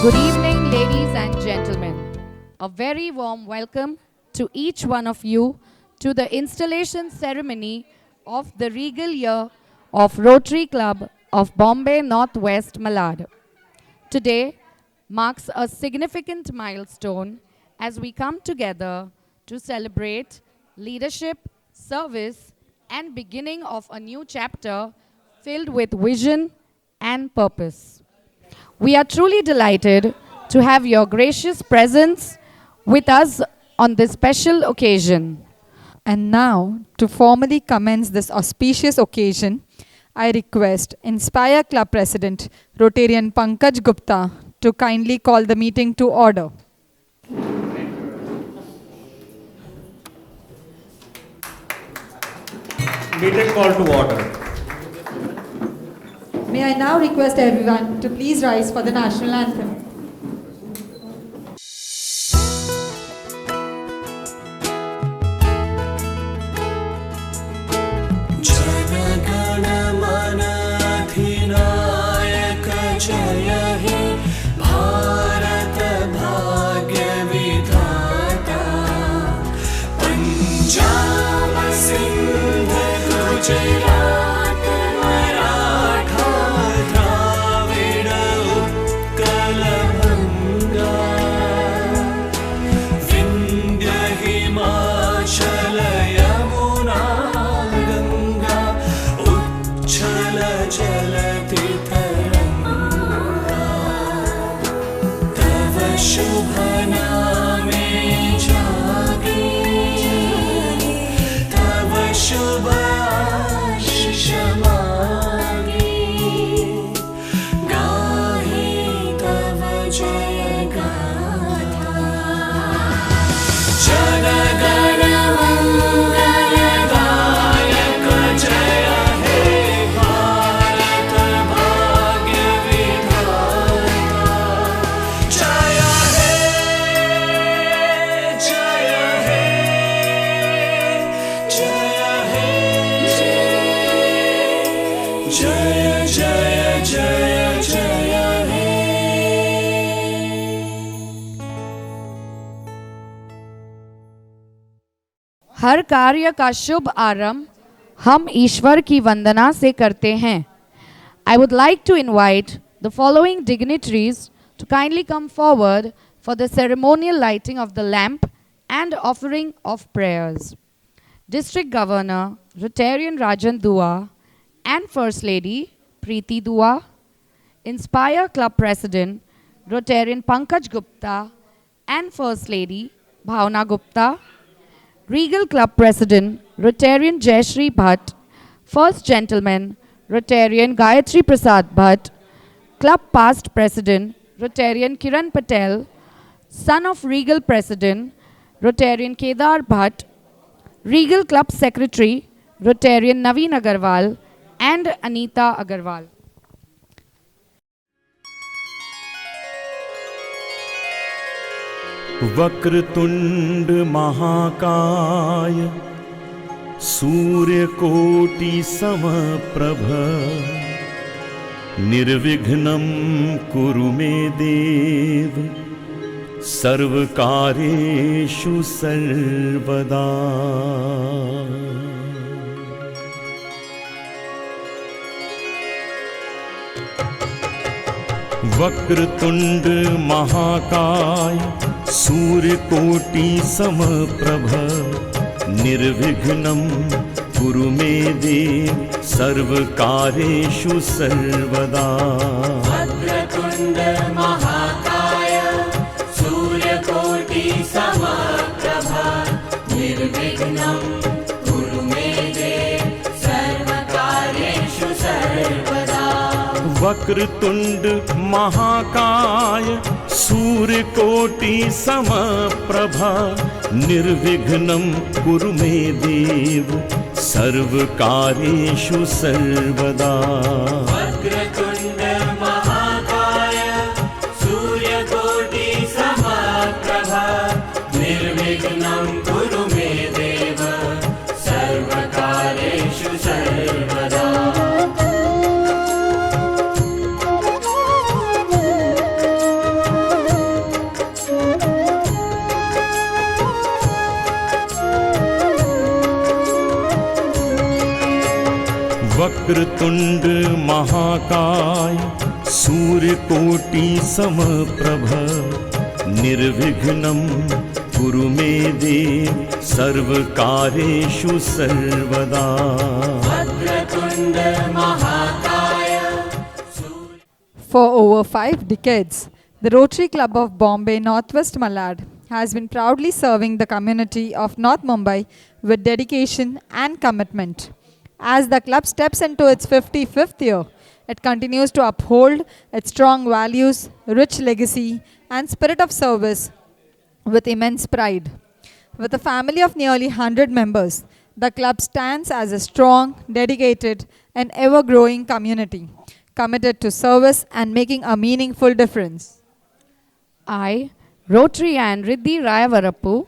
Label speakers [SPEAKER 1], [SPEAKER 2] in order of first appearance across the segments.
[SPEAKER 1] Good evening, ladies and gentlemen. A very warm welcome to each one of you to the installation ceremony of the Regal Year of Rotary Club of Bombay Northwest Malad. Today marks a significant milestone as we come together to celebrate leadership, service, and beginning of a new chapter filled with vision and purpose. We are truly delighted to have your gracious presence with us on this special occasion.
[SPEAKER 2] And now, to formally commence this auspicious occasion, I request Inspire Club President Rotarian Pankaj Gupta to kindly call the meeting to order.
[SPEAKER 3] Meeting call to order.
[SPEAKER 2] May I now request everyone to please rise for the national anthem.
[SPEAKER 1] हर कार्य का शुभ आरंभ हम ईश्वर की वंदना से करते हैं. I would like to invite the following dignitaries to kindly come forward for the ceremonial lighting of the lamp and offering of prayers. District Governor Rotarian Rajan Dua and First Lady Preeti Dua, Inspire Club President Rotarian Pankaj Gupta and First Lady Bhavna Gupta, Regal Club President Rotarian Jayashree Bhatt, First Gentleman Rotarian Gayatri Prasad Bhatt, Club Past President Rotarian Kiran Patel, son of Regal President Rotarian Kedar Bhatt, Regal Club Secretary Rotarian Naveen Agarwal and Anita Agarwal.
[SPEAKER 4] Vakratunda महाकाय सूर्यकोटि समप्रभ निर्विघ्नं कुरु मे देव सर्वकार्येषु सर्वदा. वक्रतुंड महाकाय सूर्यकोटि समप्रभ निर्विघ्नं कुरु मे देव सर्वकार्येषु सर्वदा.
[SPEAKER 5] वक्रतुंड महाकाय सूर्यकोटि समप्रभ निर्विघ्नं कुरु मे देव सर्वकार्येषु सर्वदा.
[SPEAKER 4] वक्रतुंड महाकाय सूर्यकोटि समप्रभा निर्विघ्नं कुरु मे देव सर्वकार्येषु सर्वदा.
[SPEAKER 5] वक्रतुंड महाकाय सूर्यकोटि समप्रभ निर्विघ्नं कुरु मे देव सर्वकार्येषु सर्वदा.
[SPEAKER 4] वक्रतुंड महाकाय सूर्यकोटि समप्रभ निर्विघ्नं कुरु मे देव सर्वकार्येषु सर्वदा।
[SPEAKER 5] वक्रतुंड महाकाय
[SPEAKER 2] For over 5 decades, the Rotary Club of Bombay Northwest Malad has been proudly serving the community of North Mumbai with dedication and commitment. As the club steps into its 55th year, it continues to uphold its strong values, rich legacy, and spirit of service with immense pride. With a family of nearly 100 members, the club stands as a strong, dedicated, and ever growing community, committed to service and making a meaningful difference.
[SPEAKER 1] I, Rotary and Riddhi Rayavarappu,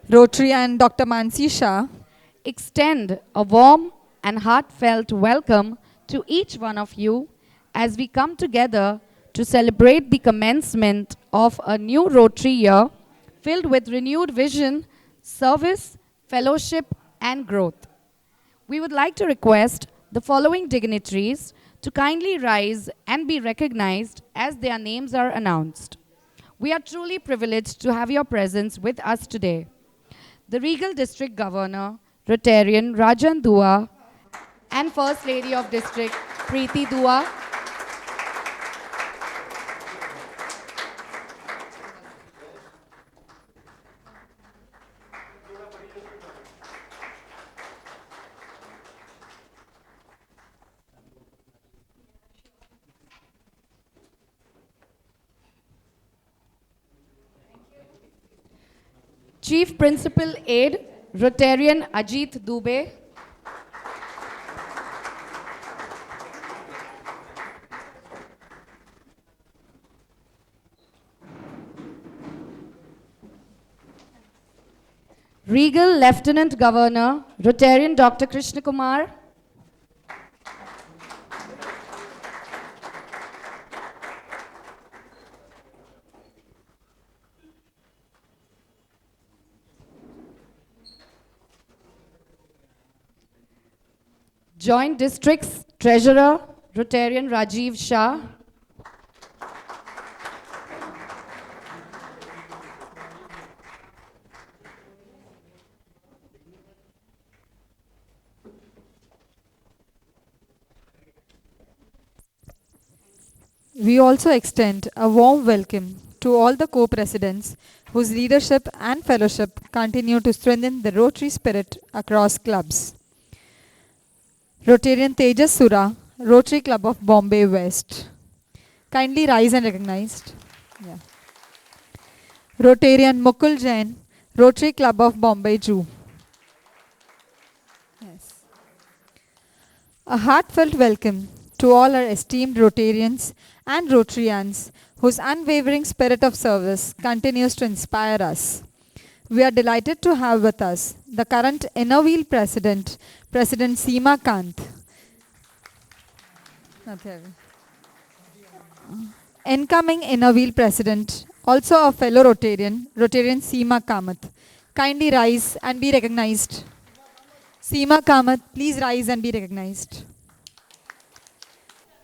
[SPEAKER 2] Rotary and Dr. Mansi Shah
[SPEAKER 1] extend a warm and heartfelt welcome to each one of you as we come together to celebrate the commencement of a new Rotary year filled with renewed vision, service, fellowship, and growth. We would like to request the following dignitaries to kindly rise and be recognized as their names are announced. We are truly privileged to have your presence with us today. The Regal District Governor, Rotarian Rajan Dua, and First Lady of District, Preeti Dua. Chief Principal Aide, Rotarian Ajit Dubey. Regal Lieutenant Governor, Rotarian Dr. Krishna Kumar. Joint Districts Treasurer, Rotarian Rajiv Shah.
[SPEAKER 2] We also extend a warm welcome to all the co-presidents whose leadership and fellowship continue to strengthen the Rotary spirit across clubs. Rotarian Tejas Sura, Rotary Club of Bombay West. Kindly rise and recognized. Yeah. Rotarian Mukul Jain, Rotary Club of Bombay Jew. Yes. A heartfelt welcome to all our esteemed Rotarians and Rotarians whose unwavering spirit of service continues to inspire us. We are delighted to have with us the current Inner Wheel President, President Seema Kant. Incoming Inner Wheel President, also a fellow Rotarian, Rotarian Seema Kamath. Kindly rise and be recognized. Seema Kamath, please rise and be recognized.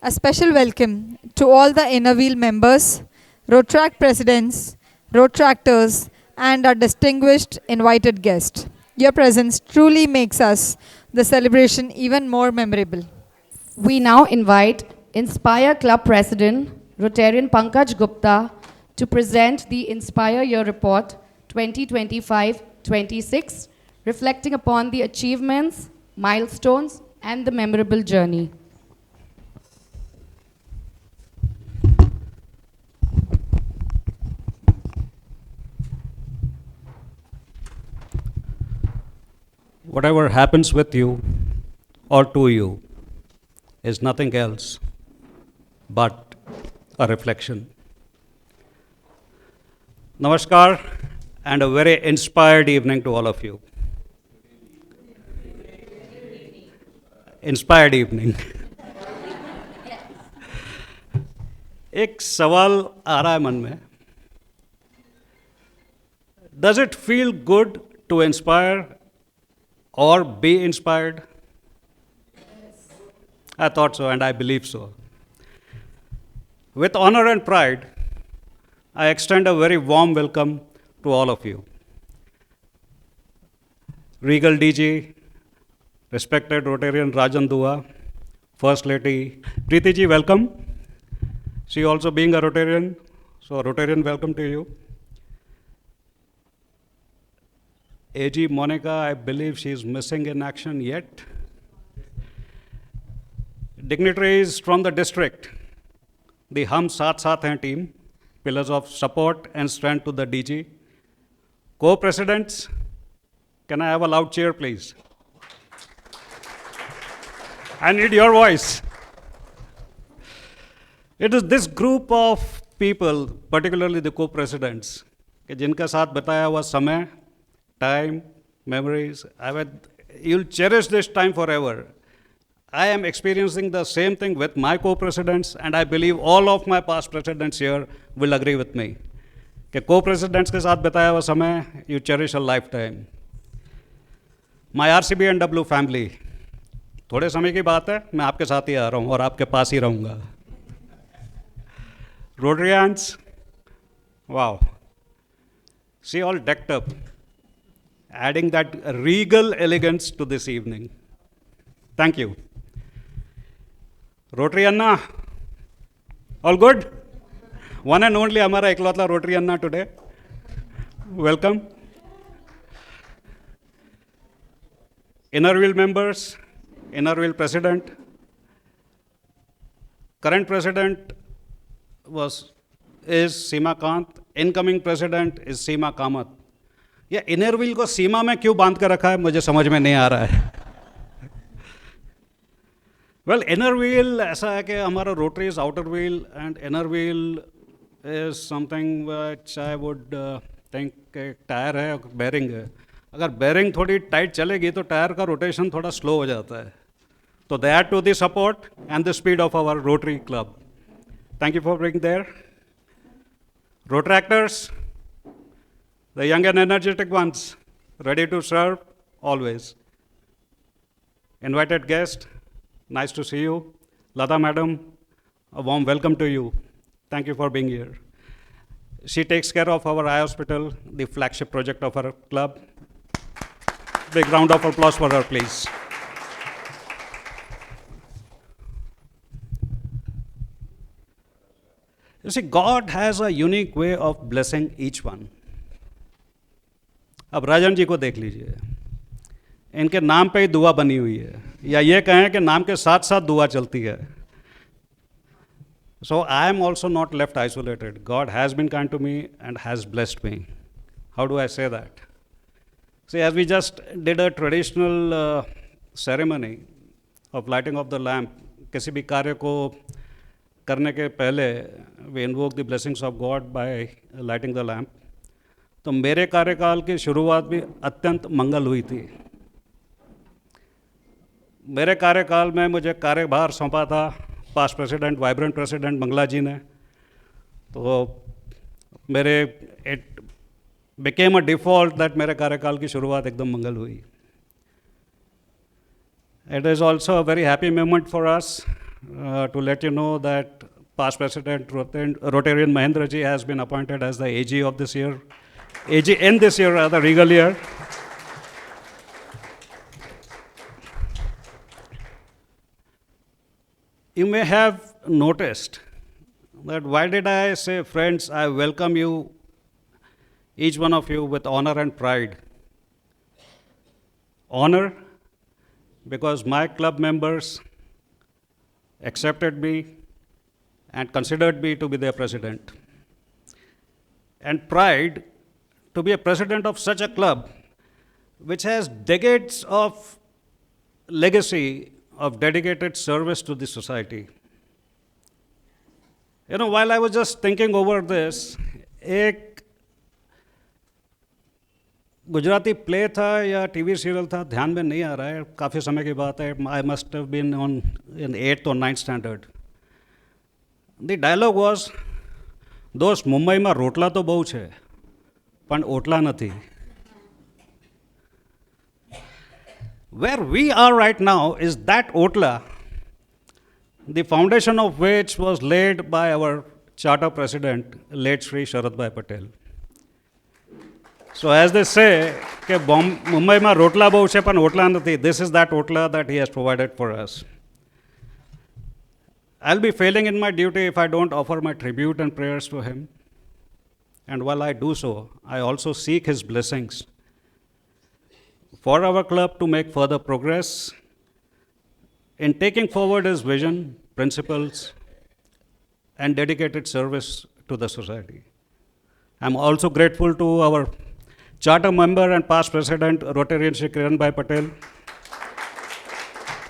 [SPEAKER 2] A special welcome to all the Inner Wheel members, Rotract presidents, Rotractors, and our distinguished invited guest. Your presence truly makes us the celebration even more memorable.
[SPEAKER 1] We now invite Inspire Club President, Rotarian Pankaj Gupta, to present the Inspire Year Report 2025-26, reflecting upon the achievements, milestones, and the memorable journey.
[SPEAKER 3] Whatever happens with you or to you is nothing else but a reflection. Namaskar and a very inspired evening to all of you. Inspired evening. एक सवाल आ रहा है मन में. Does it feel good to inspire or be inspired? I thought so, and I believe so. With honor and pride, I extend a very warm welcome to all of you. Regal DG, respected Rotarian Rajan Dua, First Lady Preeti ji, welcome. She also being a Rotarian, so Rotarian welcome to you. AG Monica, I believe she is missing in action yet. Dignitaries from the district, the Hum Saath Saath Hain team, pillars of support and strength to the DG. Co-presidents, can I have a loud cheer, please? I need your voice. It is this group of people, particularly the co-presidents, कि जिनका साथ बताया हुआ समय, time, memories, you'll cherish this time forever. I am experiencing the same thing with my co-presidents, and I believe all of my past presidents here will agree with me. कि co-presidents के साथ बताया हुआ समय, you cherish a lifetime. My RCB&W family, थोड़े समय की बात है, मैं आपके साथ ही आ रहा हूँ और आपके पास ही रहूँगा. Rotarians, wow. See, all decked up, adding that regal elegance to this evening. Thank you. Rotary Anna, all good? One and only हमारा एकलौता Rotary Anna today. Welcome. Inner Wheel members, Inner Wheel president. Current president is Seema Kant. Incoming president is Seema Kamath. ये inner wheel को सीमा में क्यों बांध कर रखा है मुझे समझ में नहीं आ रहा है. वेल, इनर व्हील ऐसा है कि हमारा rotary is outer wheel and inner wheel is something which I would think tyre है और बेरिंग है. अगर बेरिंग थोड़ी टाइट चलेगी तो टायर का रोटेशन थोड़ा स्लो हो जाता है. तो they add to the support and the speed of our Rotary Club. Thank you for being there. Rotaractors, the young and energetic ones, ready to serve always. Invited guest, nice to see you. Lata madam, a warm welcome to you. Thank you for being here. She takes care of our eye hospital, the flagship project of our club. Big round of applause for her, please. You see, God has a unique way of blessing each one. अब राजन जी को देख लीजिए, इनके नाम पे ही दुआ बनी हुई है, या ये कहें कि नाम के साथ साथ दुआ चलती है. So I am also not left isolated. God has been kind to me and has blessed me. How do I say that? See, as we just did a traditional ceremony of lighting of the lamp, किसी भी कार्य को करने के पहले we invoke the blessings of God by lighting the lamp. तो मेरे कार्यकाल की शुरुआत भी अत्यंत मंगल हुई थी. मेरे कार्यकाल में मुझे कार्यभार सौंपा था past president vibrant president Mangala ji ने. तो मेरे it became a default that मेरे कार्यकाल की शुरुआत एकदम मंगल हुई. It is also a very happy moment for us to let you know that past President Rotarian Mahendra ji has been appointed as the AG of this year, AG in this year, the regal year. You may have noticed that why did I say, friends, I welcome you, each one of you, with honor and pride. Honor, because my club members accepted me and considered me to be their president. And pride to be a president of such a club which has decades of legacy of dedicated service to the society. You know, while I was just thinking over this, एक Gujarati play था या TV serial था, ध्यान में नहीं आ रहा है, काफ़ी समय की बात है. I must have been on in 8th और 9th standard. The dialogue was, दोस्त मुंबई में रोटला तो બહુ છે પણ ઓટલા નથી. Where we are right now is that otla the foundation of which was laid by our charter president, late Shri Sharadbhai Patel. So as they say, કે મુંબઈમાં રોટલા બહુ છે પણ ઓટલા નથી. This is that otla that he has provided for us. I'll be failing in my duty if I don't offer my tribute and prayers to him. And while I do so, I also seek his blessings for our club to make further progress in taking forward his vision, principles, and dedicated service to the society. I'm also grateful to our charter member and past president, Rotarian Shri Kiranbhai Patel,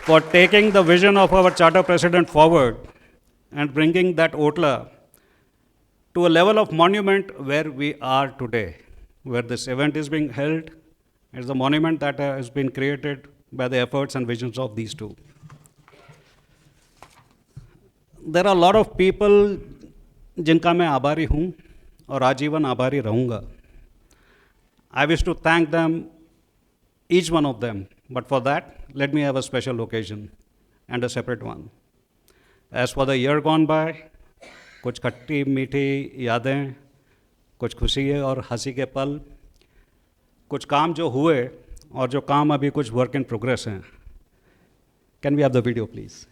[SPEAKER 3] for taking the vision of our charter president forward and bringing that Otla to a level of monument where we are today, where this event is being held. It's a monument that has been created by the efforts and visions of these two. There are a lot of people जिनका मैं आभारी हूँ और आजीवन आभारी रहूँगा. I wish to thank them, each one of them, but for that, let me have a special occasion and a separate one. As for the year gone by, कुछ खट्टी मीठी यादें, कुछ खुशी और हंसी के पल, कुछ काम जो हुए और जो काम अभी कुछ work in progress हैं. Can we have the video, please?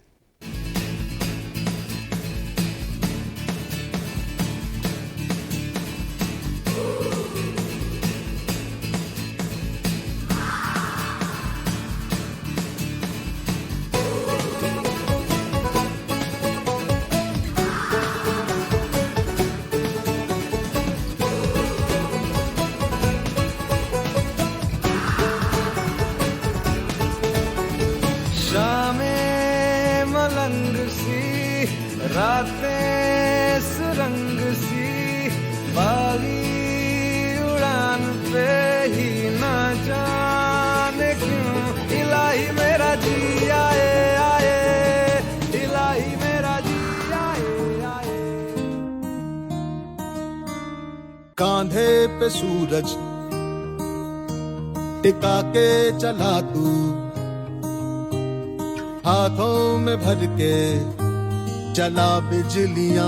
[SPEAKER 6] शामें मलंग सी, रातें सुरंग सी, बागी उड़ान पे ही ना जाने क्यों इलाही मेरा जी आए आए, इलाही मेरा जी आए आए.
[SPEAKER 7] कांधे पे सूरज टिका के चला तू, हाथों में भर के चला बिजलियां.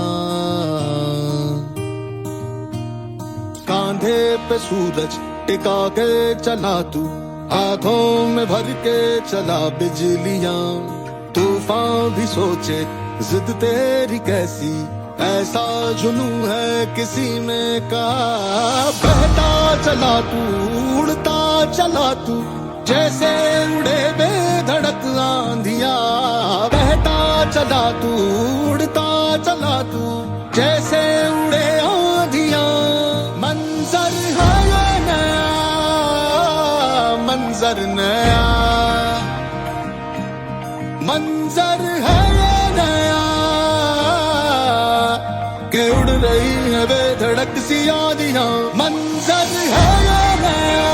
[SPEAKER 7] कांधे पे सूरज टिका के चला तू, हाथों में भर के चला बिजलियां. तूफान भी सोचे जिद तेरी कैसी, ऐसा जुनू है किसी में का. बहता चला तू, उड़ता चला तू, जैसे उड़े बेधड़क आंधिया. बहता चला तू, उड़ता चला तू, जैसे उड़े आंधिया. मंजर है ये नया, मंजर नया, मंजर है ये नया, के उड़ रही है बेधड़क सी आंधिया. मंजर है ये नया,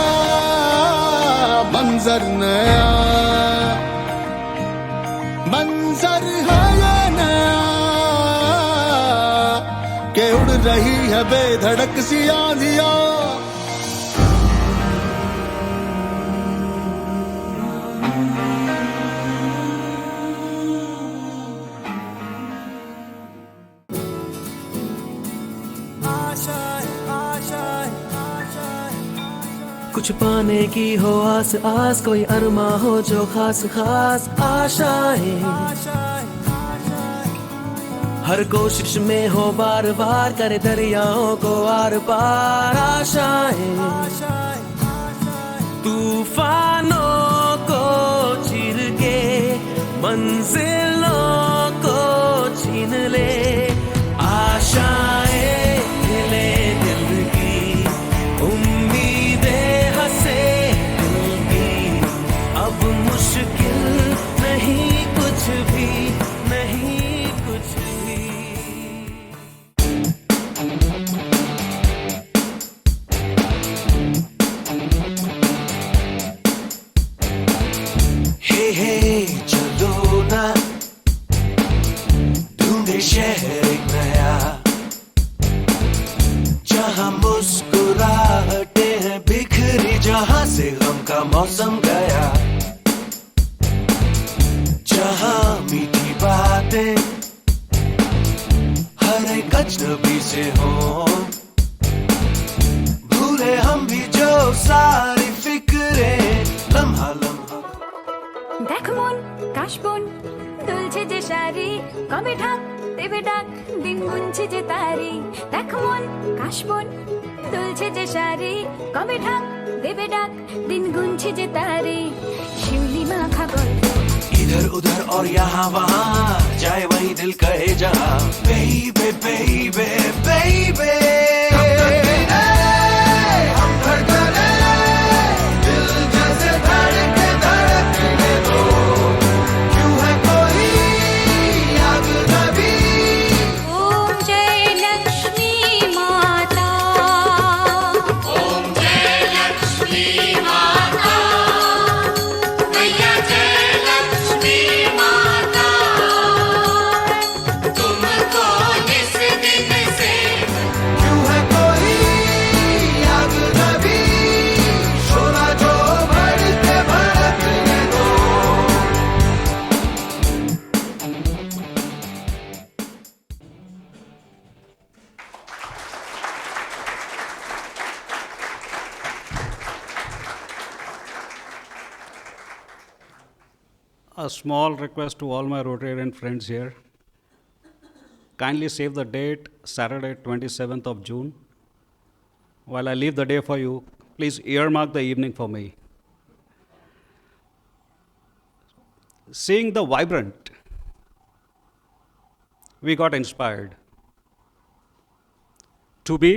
[SPEAKER 7] मंजर नया, मंजर है ये नया, के उड़ रही है बेधड़क सी आंधियां.
[SPEAKER 5] कुछ पाने की हो आस आस, कोई अरमा हो जो खास खास आशाएं. हर कोशिश में हो बार बार, करे दरियाओं को आर पार आशाएं. तूफानों को चीर के मंजिलों को छीन ले. आशाएं खिले दिल की, उम्मीदें हंसे दिल की. अब मुश्किल नहीं कुछ भी, नहीं कुछ भी. हे चलो ना ढूंढे शहर एक नया, जहां मुस्कुराहटे हैं बिखरी, जहां से गम का मौसम गया, जहां मीठी बातें एक अजनबी से हो, भूले हम भी जो सारी फिक्रे लम्हा लम्हा।
[SPEAKER 8] দেখ মন কাশবন দুলছে যে শাড়ি, কবে ঢাক দেবে ডাক দিন গুনছে যে তারি। দেখ মন কাশবন দুলছে যে শাড়ি, কবে ঢাক দেবে ডাক দিন গুনছে যে তারি। শিউলি মাখা গল্প
[SPEAKER 5] इधर उधर और यहाँ वहाँ, जाए वही दिल कहे जहाँ। बेबे बेबे बेबे हम धड़कने, दिल जैसे धड़के धड़कने दो। क्यों है कोई आग नबी।
[SPEAKER 8] ओम जय लक्ष्मी माता,
[SPEAKER 9] ओम जय लक्ष्मी माता, मैया जय लक्ष्मी माता, तुमको निस दिन से
[SPEAKER 5] क्यों है कोई आग नबी, शोला जो भड़के भड़कने दो।
[SPEAKER 3] A small request to all my Rotarian friends here. Kindly save the date, Saturday, 27th of June. While I leave the day for you, please earmark the evening for me. Seeing the vibrant, we got inspired. To be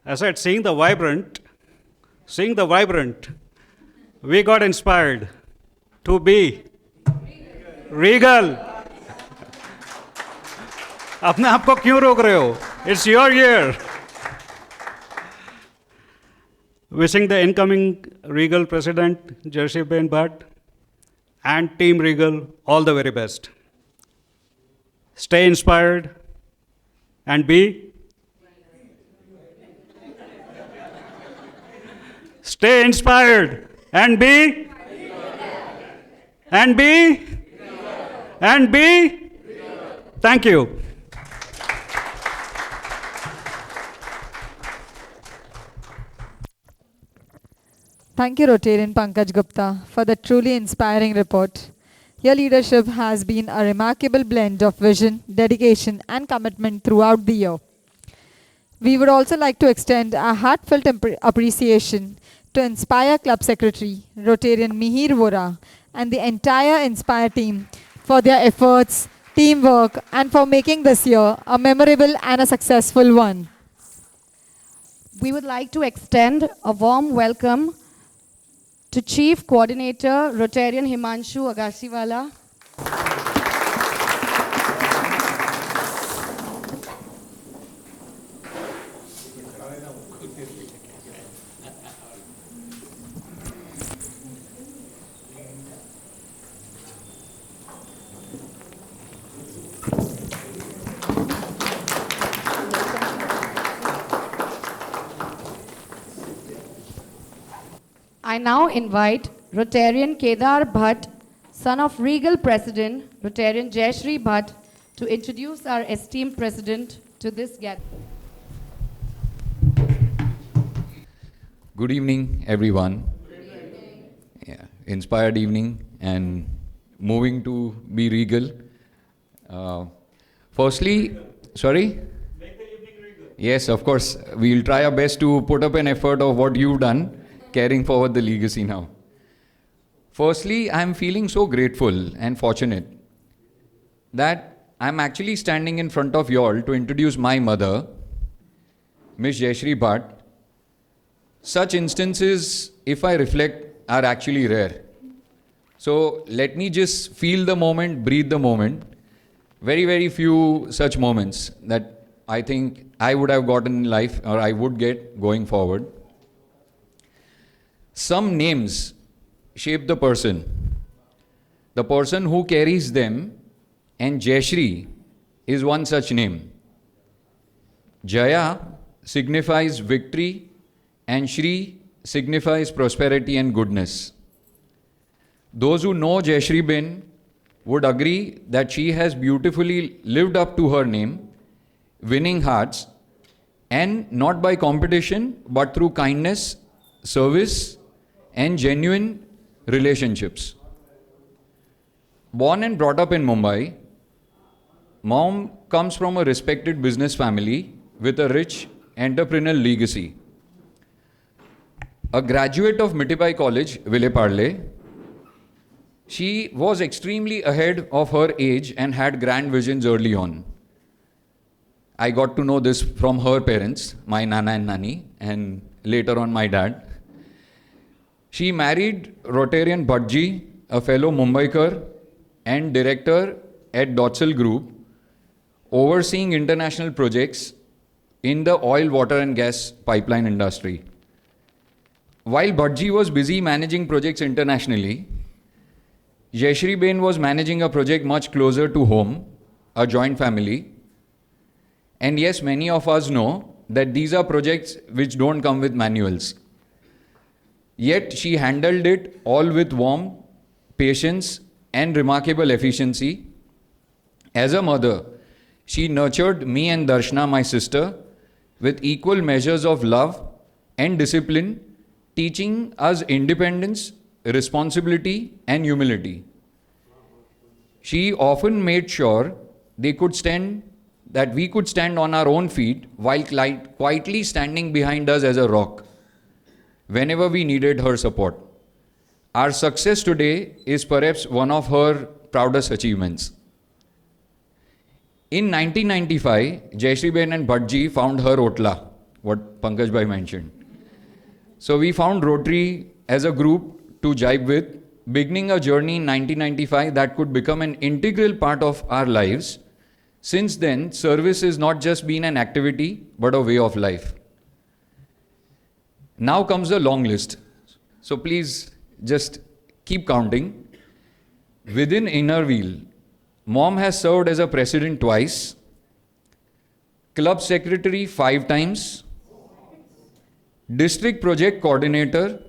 [SPEAKER 3] I said, seeing the vibrant, we got inspired to be regal. अपने आप को क्यों रोक रहे हो? It's your year. Wishing the incoming Regal President, Jayashree Bhatt, and Team Regal all the very best. Stay inspired and be. Stay inspired and be. And be. And be. Thank you.
[SPEAKER 2] Thank you, Rotarian Pankaj Gupta, for the truly inspiring report. Your leadership has been a remarkable blend of vision, dedication, and commitment throughout the year. We would also like to extend our heartfelt appreciation to Inspire Club Secretary, Rotarian Mihir Vora, and the entire Inspire team for their efforts, teamwork, and for making this year a memorable and a successful one.
[SPEAKER 1] We would like to extend a warm welcome to Chief Coordinator, Rotarian Himanshu Agasiwala. I now invite Rotarian Kedar Bhatt, son of Regal President, Rotarian Jayashree Bhatt, to introduce our esteemed President to this gathering.
[SPEAKER 10] Good evening, everyone. Yeah, inspired evening and moving to be regal. Firstly, sorry? Make the evening regal. Yes, of course. We'll try our best to put up an effort of what you've done, carrying forward the legacy now. Firstly, I'm feeling so grateful and fortunate that I'm actually standing in front of you all to introduce my mother, Miss Jayashree Bhatt. Such instances, if I reflect, are actually rare. So let me just feel the moment, breathe the moment. Very, very few such moments that I think I would have gotten in life or I would get going forward. Some names shape the person who carries them, and Jayashree is one such name. Jaya signifies victory and Shri signifies prosperity and goodness. Those who know Jayashree Ben would agree that she has beautifully lived up to her name, winning hearts, and not by competition, but through kindness, service, and genuine relationships. Born and brought up in Mumbai, Mom comes from a respected business family with a rich entrepreneurial legacy. A graduate of Mitipai College, Vile Parle, she was extremely ahead of her age and had grand visions early on. I got to know this from her parents, my Nana and Nani, and later on my dad. She married Rotarian Bhattji, a fellow Mumbaikar and director at Dotsal Group, overseeing international projects in the oil, water and gas pipeline industry. While Bhattji was busy managing projects internationally, Jayashree Ben was managing a project much closer to home, a joint family. And yes, many of us know that these are projects which don't come with manuals. Yet she handled it all with warmth, patience, and remarkable efficiency. As a mother, she nurtured me and Darshana, my sister, with equal measures of love and discipline, teaching us independence, responsibility, and humility. She often made sure we could stand on our own feet while quietly standing behind us as a rock whenever we needed her support. Our success today is perhaps one of her proudest achievements. In 1995, Jayashree Ben and Bhattji found her Otla, what Pankaj Bhai mentioned. So we found Rotary as a group to jibe with, beginning a journey in 1995 that could become an integral part of our lives. Since then, service has not just been an activity, but a way of life. Now comes the long list. So please just keep counting. Within Inner Wheel, Mom has served as a president twice, club secretary 5 times, district project coordinator.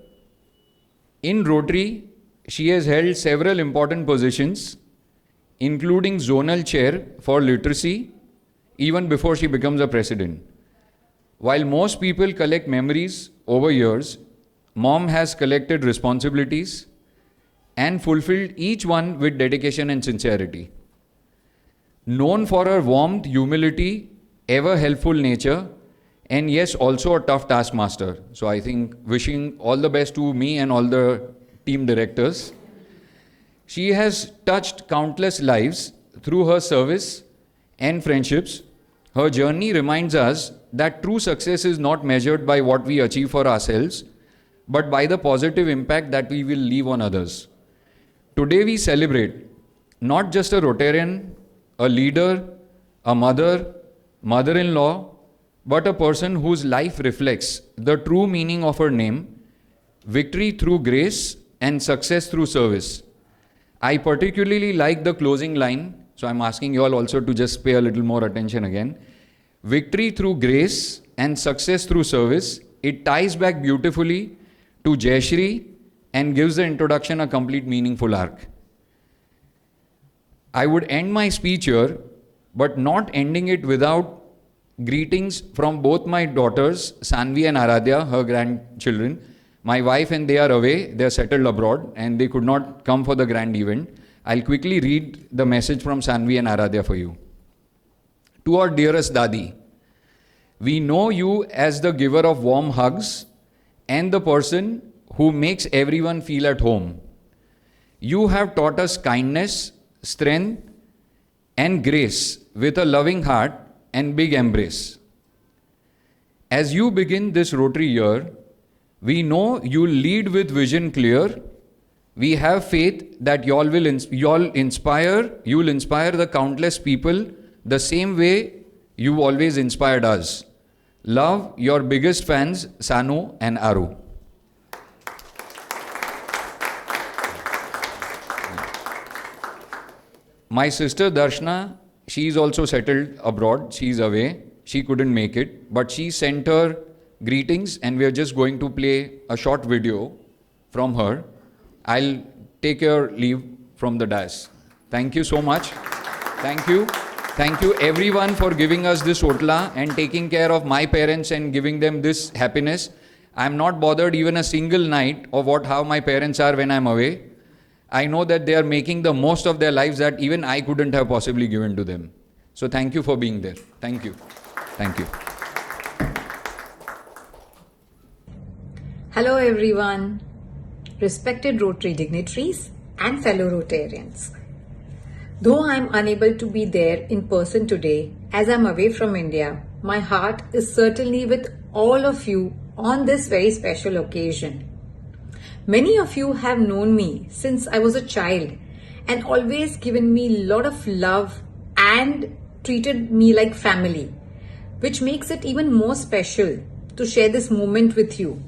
[SPEAKER 10] In Rotary, she has held several important positions, including zonal chair for literacy, even before she becomes a president. While most people collect memories over years, Mom has collected responsibilities and fulfilled each one with dedication and sincerity. Known for her warmth, humility, ever helpful nature, and yes, also a tough taskmaster. So I think wishing all the best to me and all the team directors. She has touched countless lives through her service and friendships. Her journey reminds us that true success is not measured by what we achieve for ourselves, but by the positive impact that we will leave on others. Today we celebrate not just a Rotarian, a leader, a mother, mother-in-law, but a person whose life reflects the true meaning of her name, victory through grace and success through service. I particularly like the closing line, so I'm asking you all also to just pay a little more attention again. Victory through grace and success through service. It ties back beautifully to Jayashree and gives the introduction a complete meaningful arc. I would end my speech here, but not ending it without greetings from both my daughters, Sanvi and Aradhya, her grandchildren. My wife and they are away, they are settled abroad and they could not come for the grand event. I'll quickly read the message from Sanvi and Aradhya for you. To our dearest Dadi, we know you as the giver of warm hugs and the person who makes everyone feel at home. You have taught us kindness, strength and grace with a loving heart and big embrace. As you begin this Rotary year, we know you'll lead with vision clear. We have faith that you'll inspire the countless people the same way you've always inspired us. Love, your biggest fans, Sanu and Aru. My sister Darshana, she's also settled abroad. She's away. She couldn't make it, but she sent her greetings and we are just going to play a short video from her. I'll take your leave from the dais. Thank you so much. Thank you. Thank you everyone for giving us this Otla and taking care of my parents and giving them this happiness. I'm not bothered even a single night of how my parents are when I'm away. I know that they are making the most of their lives that even I couldn't have possibly given to them. So thank you for being there. Thank you. Thank you.
[SPEAKER 11] Hello everyone, respected Rotary dignitaries and fellow Rotarians. Though I am unable to be there in person today as I am away from India, my heart is certainly with all of you on this very special occasion. Many of you have known me since I was a child and always given me a lot of love and treated me like family, which makes it even more special to share this moment with you.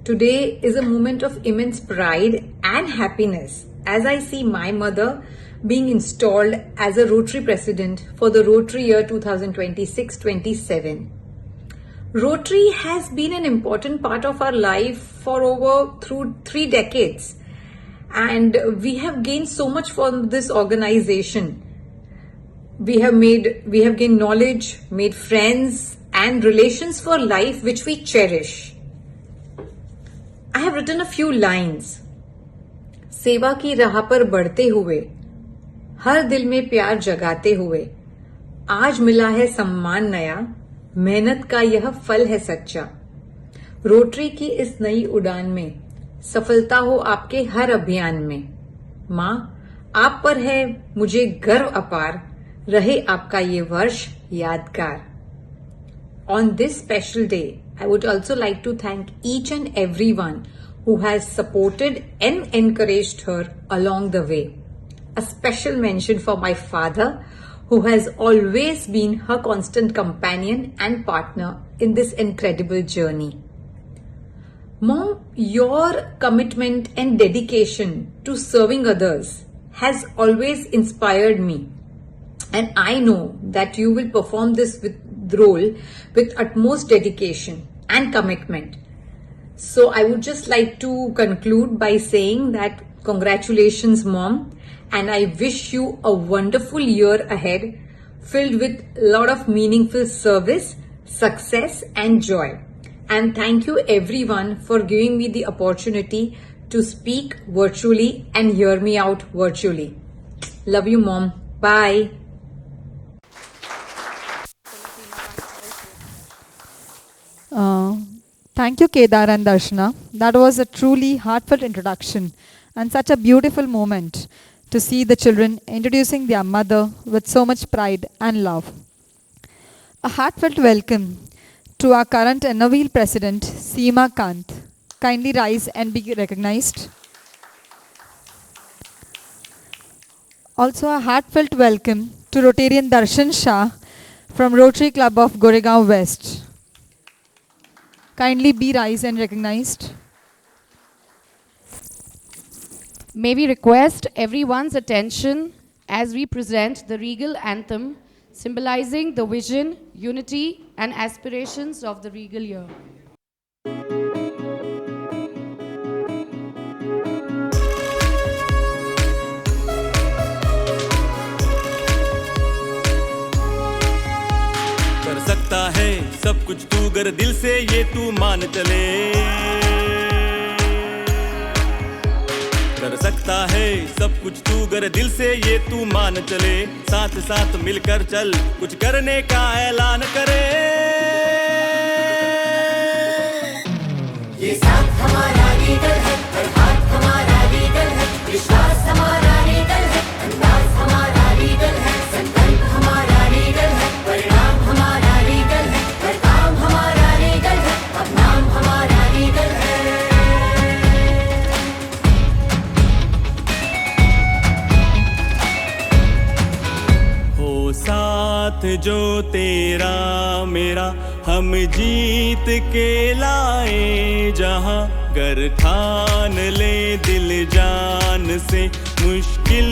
[SPEAKER 11] Today is a moment of immense pride and happiness as I see my mother being installed as a Rotary President for the Rotary year 2026-27. Rotary has been an important part of our life through 3 decades, and we have gained so much from this organization. We have gained knowledge, made friends and relations for life which we cherish. I have written a few lines. सेवा की राह पर बढ़ते हुए, हर दिल में प्यार जगाते हुए, आज मिला है सम्मान नया, मेहनत का यह फल है सच्चा। रोटरी की इस नई उड़ान में सफलता हो आपके हर अभियान में। माँ, आप पर है मुझे गर्व अपार, रहे आपका ये वर्ष यादगार। On this special day, I would also like to thank each and everyone who has supported and encouraged her along the way. A special mention for my father, who has always been her constant companion and partner in this incredible journey. Mom, your commitment and dedication to serving others has always inspired me, and I know that you will perform this role with utmost dedication and commitment. So I would just like to conclude by saying that congratulations, Mom, and I wish you a wonderful year ahead filled with a lot of meaningful service, success and joy. And thank you everyone for giving me the opportunity to speak virtually and hear me out virtually. Love you, Mom. Bye.
[SPEAKER 2] Thank you, Kedar and Darshana. That was a truly heartfelt introduction and such a beautiful moment to see the children introducing their mother with so much pride and love. A heartfelt welcome to our current Innoveel President, Seema Kant. Kindly rise and be recognized. Also a heartfelt welcome to Rotarian Darshan Shah from Rotary Club of Goregaon West. Kindly be rise and recognized.
[SPEAKER 1] May we request everyone's attention as we present the regal anthem symbolizing the vision, unity and aspirations of the regal year.
[SPEAKER 4] कर सकता है सब कुछ तू गर दिल से ये तू मान चले, कर सकता है सब कुछ तू गर दिल से ये तू मान चले, साथ साथ मिलकर चल कुछ करने का ऐलान करे।
[SPEAKER 9] ये साथ हमारा रीगल है, हर हाथ हमारा रीगल है, विश्वास हमारा रीगल है, अंदाज हमारा रीगल है, संकल्प हमारा रीगल है, परिणाम हमारा रीगल है, हर काम हमारा रीगल है, अब नाम हमारा रीगल है।
[SPEAKER 4] हो साथ जो तेरा मेरा हम जीत के लाए जहां, गर ठान ले दिल जान से मुश्किल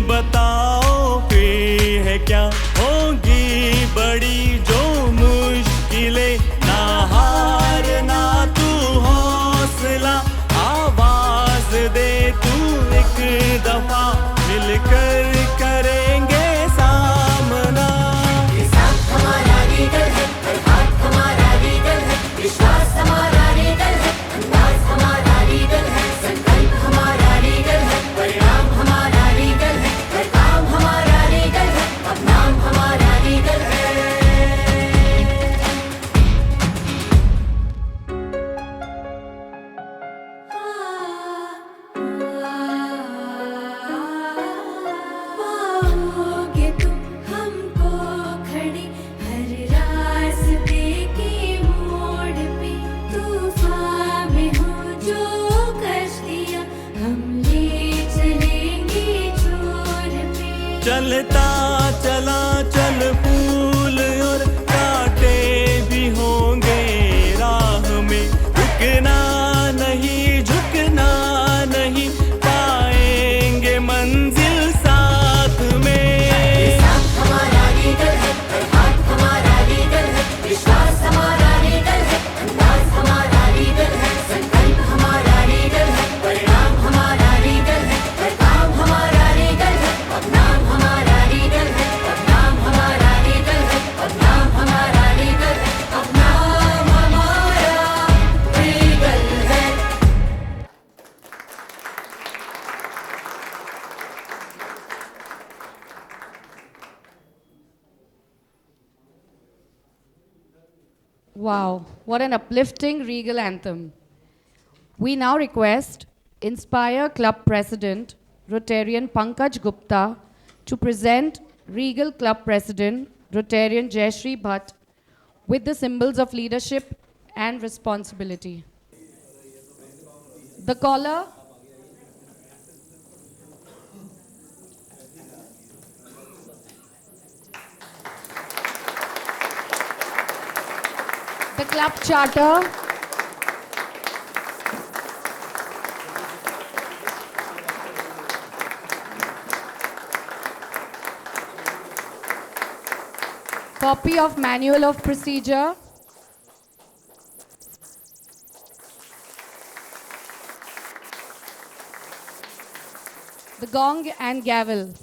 [SPEAKER 4] बताओ फिर है क्या, होगी बड़ी जो मुश्किलें, ना हार ना तू हौसला, आवाज दे तू एक दफा मिलकर कर चलता चला चल फूल और कांटे भी होंगे राह में, रुकना नहीं झुकना नहीं, पाएंगे मंजिल साथ में।
[SPEAKER 9] साथ हमारा लीडर है, हर हाथ हमारा लीडर है, विश्वास हमारा लीडर है, अंदाज हमारा लीडर है, संकल्प हमारा लीडर है, परिणाम हमारा लीडर है, हर काम हमारा लीडर है, अब नाम हमारा लीडर है, अब नाम हमारा लीडर है, अब नाम हमारा लीडर है, अब नाम हमारा लीडर है।
[SPEAKER 1] Wow, what an uplifting regal anthem. We now request Inspire Club President, Rotarian Pankaj Gupta, to present Regal Club President, Rotarian Jayashree Bhatt, with the symbols of leadership and responsibility. The caller, the club charter, copy of manual of procedure, the gong and gavel.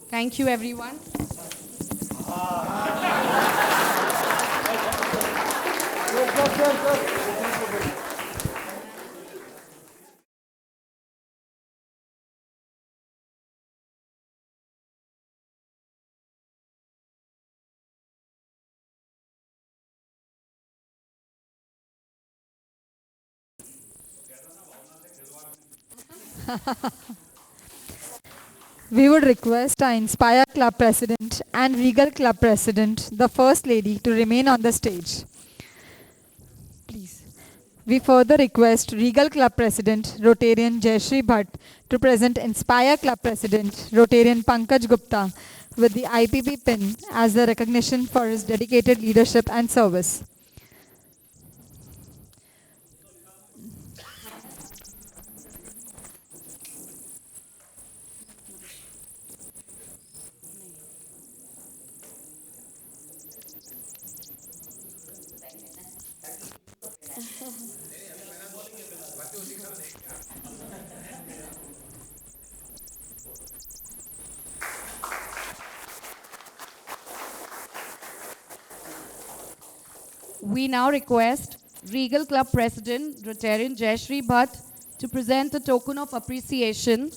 [SPEAKER 1] Thank you, everyone.
[SPEAKER 2] We would request our Inspire Club President and Regal Club President, the First Lady, to remain on the stage. Please. We further request Regal Club President, Rotarian Jayashree Bhatt, to present Inspire Club President, Rotarian Pankaj Gupta, with the IPP pin as a recognition for his dedicated leadership and service.
[SPEAKER 1] We now request Regal Club President, Rotarian Jayashree Bhatt, to present a token of appreciation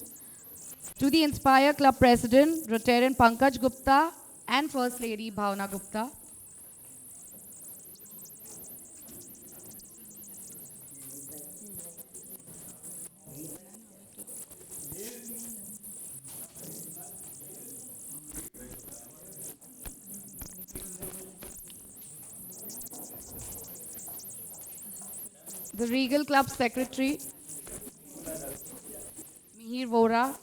[SPEAKER 1] to the Inspire Club President, Rotarian Pankaj Gupta, and First Lady Bhavna Gupta. The Regal Club Secretary, Mihir Vora.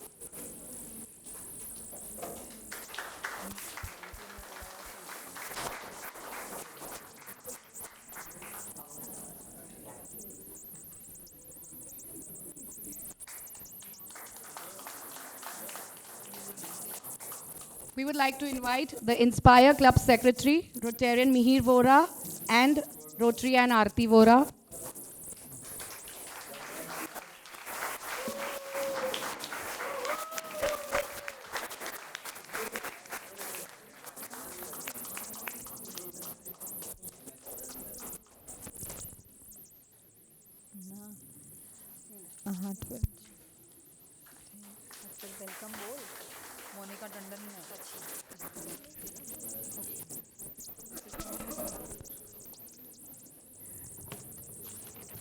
[SPEAKER 1] We would like to invite the Inspire Club Secretary, Rotarian Mihir Vora, and Rotary and Aarti Vora.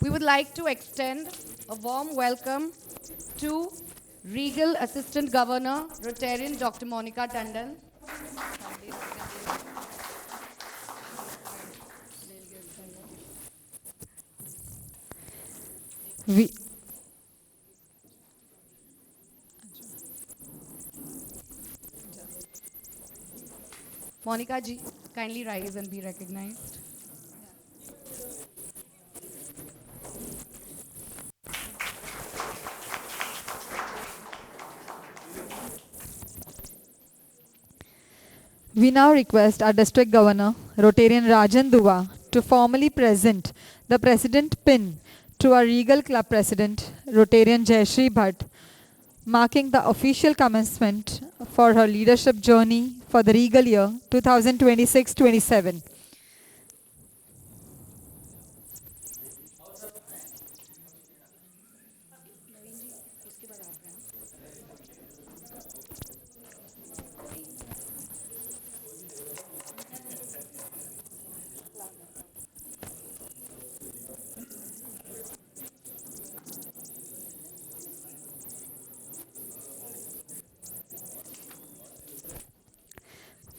[SPEAKER 1] We would like to extend a warm welcome to Regal Assistant Governor, Rotarian Dr. Monica Tandon.
[SPEAKER 2] We,
[SPEAKER 1] Monica ji, kindly rise and be recognized.
[SPEAKER 2] we now request our District Governor, Rotarian Rajan Dua, to formally present the President pin to our Regal Club President, Rotarian Jayashree Bhatt, marking the official commencement for her leadership journey for the Regal year 2026-27.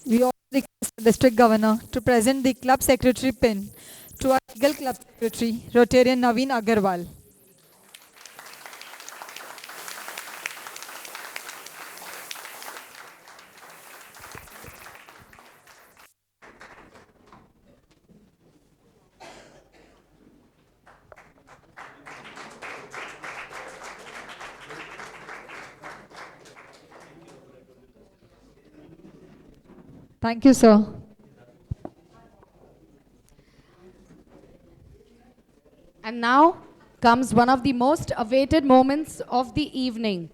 [SPEAKER 2] We also request the District Governor to present the Club Secretary pin to our Regal Club Secretary, Rotarian Naveen Agarwal. Thank you, sir.
[SPEAKER 1] And now comes one of the most awaited moments of the evening.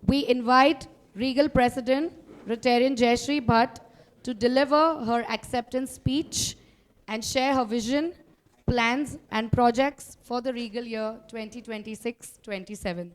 [SPEAKER 1] We invite Regal President Rotarian Jayashree Bhatt to deliver her acceptance speech and share her vision, plans and projects for the Regal year 2026-27.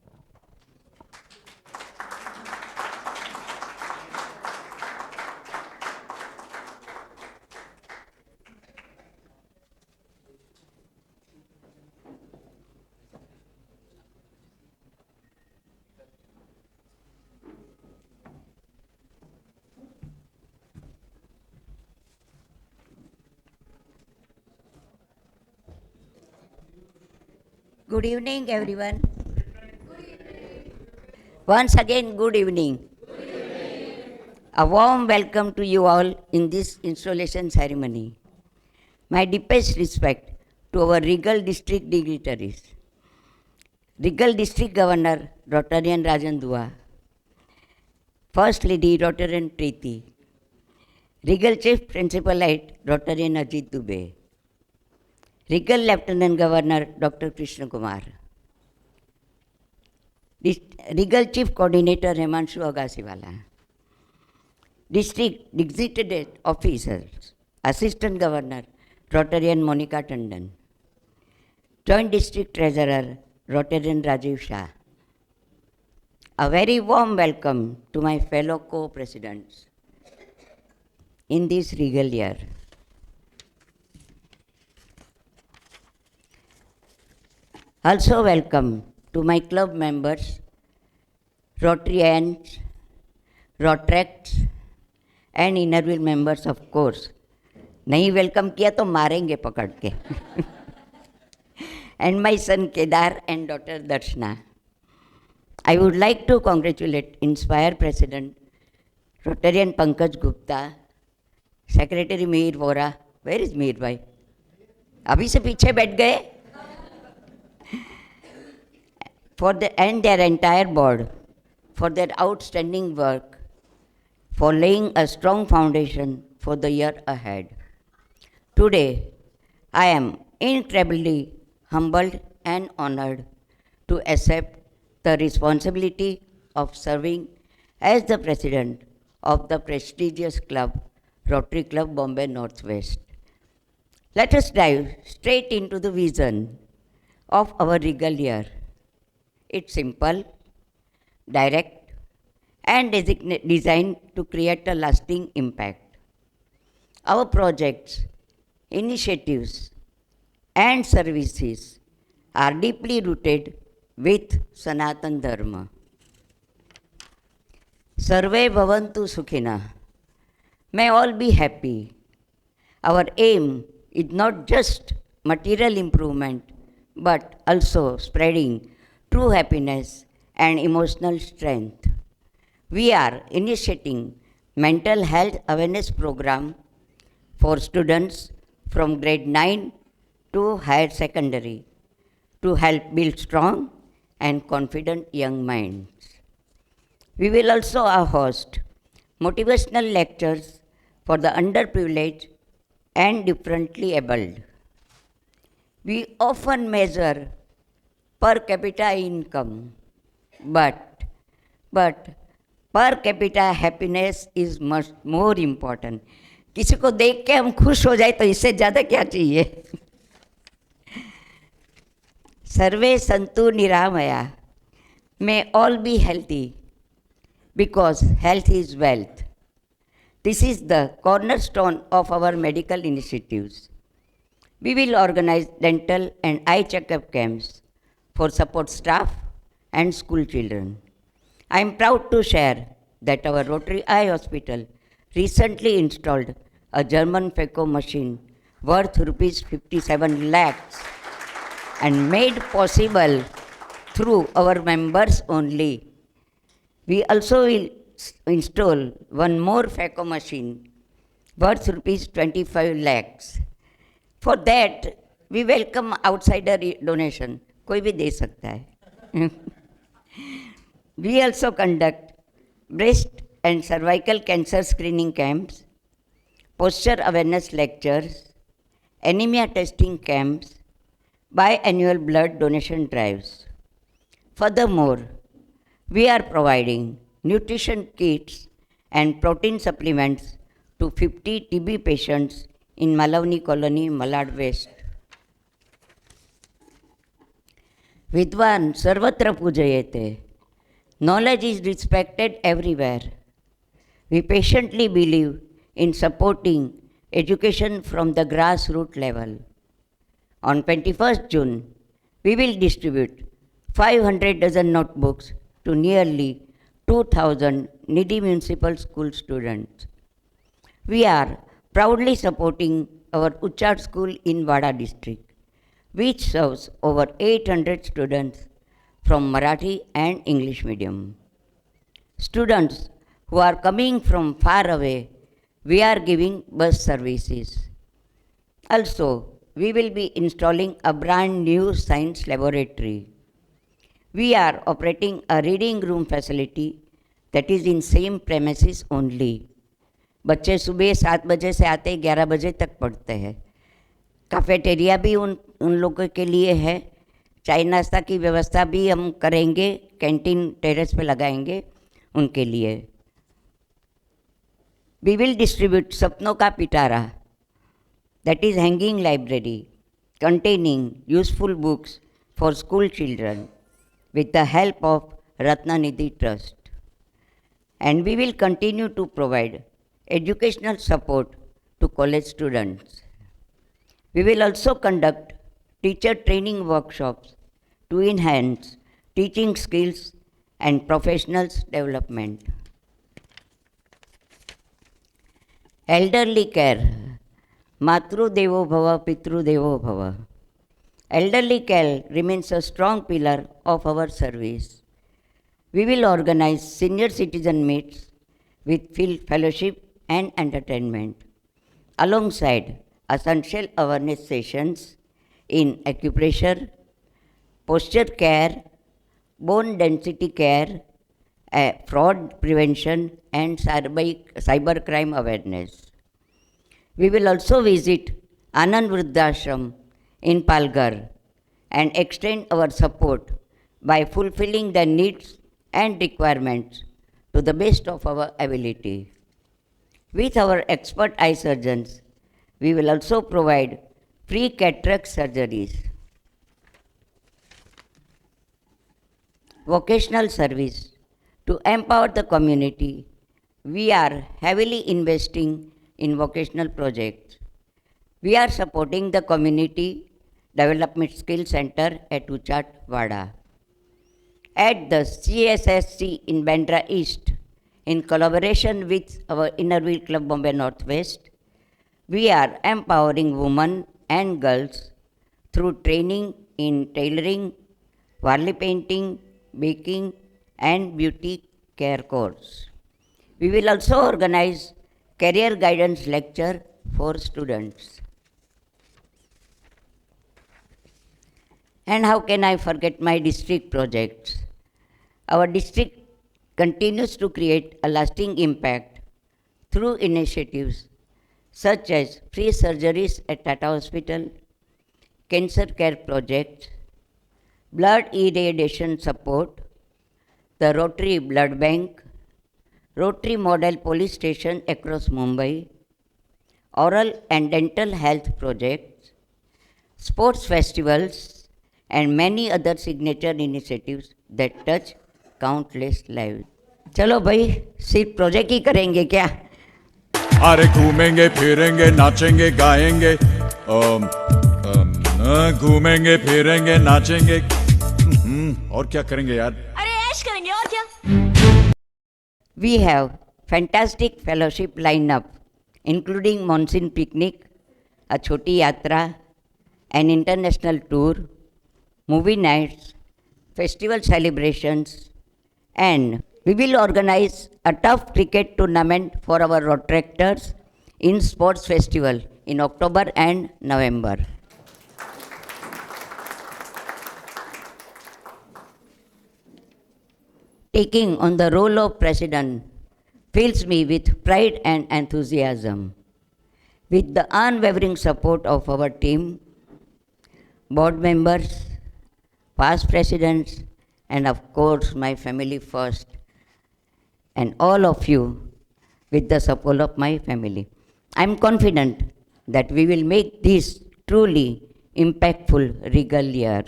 [SPEAKER 12] Good evening, everyone. Once again, good evening. A warm welcome to you all in this installation ceremony. My deepest respect to our Regal District dignitaries. Regal District Governor, Rotarian Rajan Dua. First Lady, Rotarian Preeti. Regal Chief Principal Head, Rotarian Ajit Dubey. Regal Lieutenant Governor Dr. Krishna Kumar. Regal Chief Coordinator Himanshu Agasiwala. District Designated Officers, Assistant Governor Rotarian Monica Tandon. Joint District Treasurer Rotarian Rajiv Shah. A very warm welcome to my fellow co-presidents in this Regal year. Also welcome to my club members, Rotarians, Rotaracts and Innerville members of course. नहीं welcome किया तो मारेंगे पकड़ के. And my son Kedar and daughter Darshana. I would like to congratulate Inspire President Rotarian Pankaj Gupta, Secretary Meher Vora. Where is Meher bhai? अभी से पीछे बैठ गए. And their entire board for their outstanding work, for laying a strong foundation for the year ahead. Today, I am incredibly humbled and honored to accept the responsibility of serving as the president of the prestigious club, Rotary Club Bombay Northwest. Let us dive straight into the vision of our Regal year. It's simple, direct, and designed to create a lasting impact. Our projects, initiatives, and services are deeply rooted with Sanatan Dharma. Sarve Bhavantu Sukhina. May all be happy. Our aim is not just material improvement, but also spreading true happiness and emotional strength. We are initiating mental health awareness program for students from grade 9 to higher secondary to help build strong and confident young minds. We will also host motivational lectures for the underprivileged and differently abled. We often measure per capita income, but per capita happiness is much more important. किसी को देख के हम खुश हो जाए तो इससे ज़्यादा क्या चाहिए? सर्वे संतु निरामया. May all be healthy, because health is wealth. This is the cornerstone of our medical initiatives. We will organize dental and eye checkup camps for support staff and school children. I am proud to share that our Rotary Eye Hospital recently installed a German phaco machine worth rupees 57 lakhs and made possible through our members only. We also will install one more phaco machine worth rupees 25 lakhs. For that, we welcome outsider donation. कोई भी दे सकता है. We also conduct breast and cervical cancer screening camps, posture awareness lectures, anemia testing camps, biannual blood donation drives. Furthermore, we are providing nutrition kits and protein supplements to 50 TB patients in Malavani Colony, Malad West. Vidwan sarvatra pujayate. Knowledge is respected everywhere. We patiently believe in supporting education from the grassroots level. On 21st June, we will distribute 500 dozen notebooks to nearly 2,000 needy municipal school students. We are proudly supporting our Uchad school in Vada district, which serves over 800 students from Marathi and English medium. Students who are coming from far away, we are giving bus services. Also, we will be installing a brand new science laboratory. We are operating a reading room facility that is in same premises only. बच्चे सुबह 7 बजे से आते 11 बजे तक पढ़ते हैं. Cafeteria भी उन लोगों के लिए है. चाय नाश्ता की व्यवस्था भी हम करेंगे, कैंटीन टेरेस पे लगाएंगे उनके लिए. We will distribute सपनों का पिटारा, that is hanging library, containing useful books for school children with the help of Ratnanidhi Trust. And we will continue to provide educational support to college students. We will also conduct teacher training workshops to enhance teaching skills and professionals development. Elderly care. Matru Devo Bhava, Pitru Devo Bhava. Elderly care remains a strong pillar of our service. We will organize senior citizen meets with field fellowship and entertainment, alongside essential awareness sessions in acupressure, posture care, bone density care, fraud prevention, and cybercrime awareness. We will also visit Anand Vruddhashram in Palghar and extend our support by fulfilling the needs and requirements to the best of our ability. With our expert eye surgeons, we will also provide free cataract surgeries. Vocational service. To empower the community, we are heavily investing in vocational projects. We are supporting the Community Development Skill Center at Uchat, Vada. At the CSSC in Bandra East, in collaboration with our Innerville Club Bombay Northwest, we are empowering women and girls through training in tailoring, Warli painting, baking, and beauty care course. We will also organize career guidance lecture for students. And how can I forget my district projects? Our district continues to create a lasting impact through initiatives such as free surgeries at Tata Hospital, cancer care projects, blood irradiation support, the Rotary Blood Bank, Rotary Model Police Station across Mumbai, oral and dental health projects, sports festivals, and many other signature initiatives that touch countless lives. चलो भाई सिर्फ project ही करेंगे क्या?
[SPEAKER 13] अरे घूमेंगे फिरेंगे नाचेंगे गाएंगे घूमेंगे फिरेंगे नाचेंगे और क्या करेंगे यार?
[SPEAKER 9] अरे ऐश करेंगे और क्या?
[SPEAKER 12] We have fantastic fellowship lineup, including monsoon picnic, a choti yatra, an international tour, movie nights, festival celebrations, and we will organize a tough cricket tournament for our Rotaractors in Sports Festival in October and November. Taking on the role of president fills me with pride and enthusiasm. With the unwavering support of our team, board members, past presidents, and of course my family first, and all of you with the support of my family. I am confident that we will make this truly impactful regal year.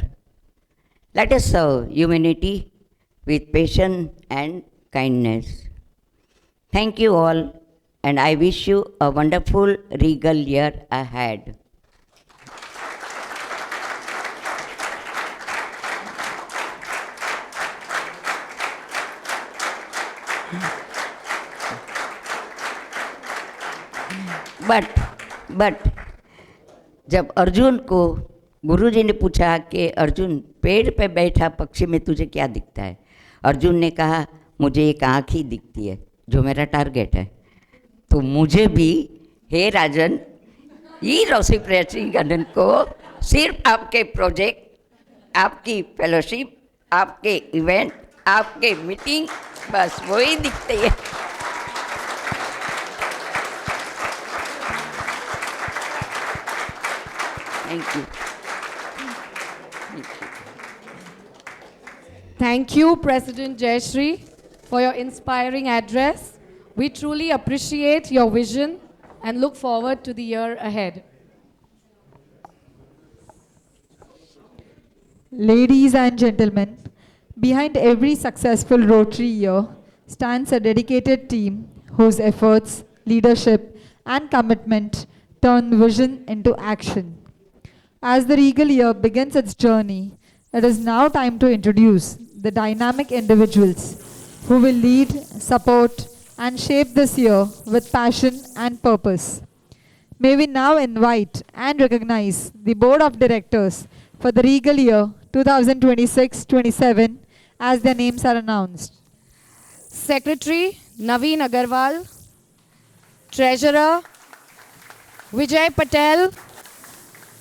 [SPEAKER 12] Let us serve humanity with patience and kindness. Thank you all, and I wish you a wonderful regal year ahead. But जब अर्जुन को गुरुजी ने पूछा कि अर्जुन पेड़ पे बैठा पक्षी में तुझे क्या दिखता है, अर्जुन ने कहा मुझे एक आँख ही दिखती है जो मेरा टारगेट है. तो मुझे भी हे राजन ई रोसी प्रेसिडेंट को सिर्फ आपके प्रोजेक्ट, आपकी फेलोशिप, आपके इवेंट, आपके मीटिंग, बस वही दिखते हैं. Thank you.
[SPEAKER 1] Thank you, President Jayashree, for your inspiring address. We truly appreciate your vision and look forward to the year ahead.
[SPEAKER 2] Ladies and gentlemen, behind every successful Rotary year stands a dedicated team whose efforts, leadership, and commitment turn vision into action. As the regal year begins its journey, it is now time to introduce the dynamic individuals who will lead, support, and shape this year with passion and purpose. May we now invite and recognize the Board of Directors for the regal year 2026-27 as their names are announced.
[SPEAKER 1] Secretary Naveen Agarwal, Treasurer Vijay Patel,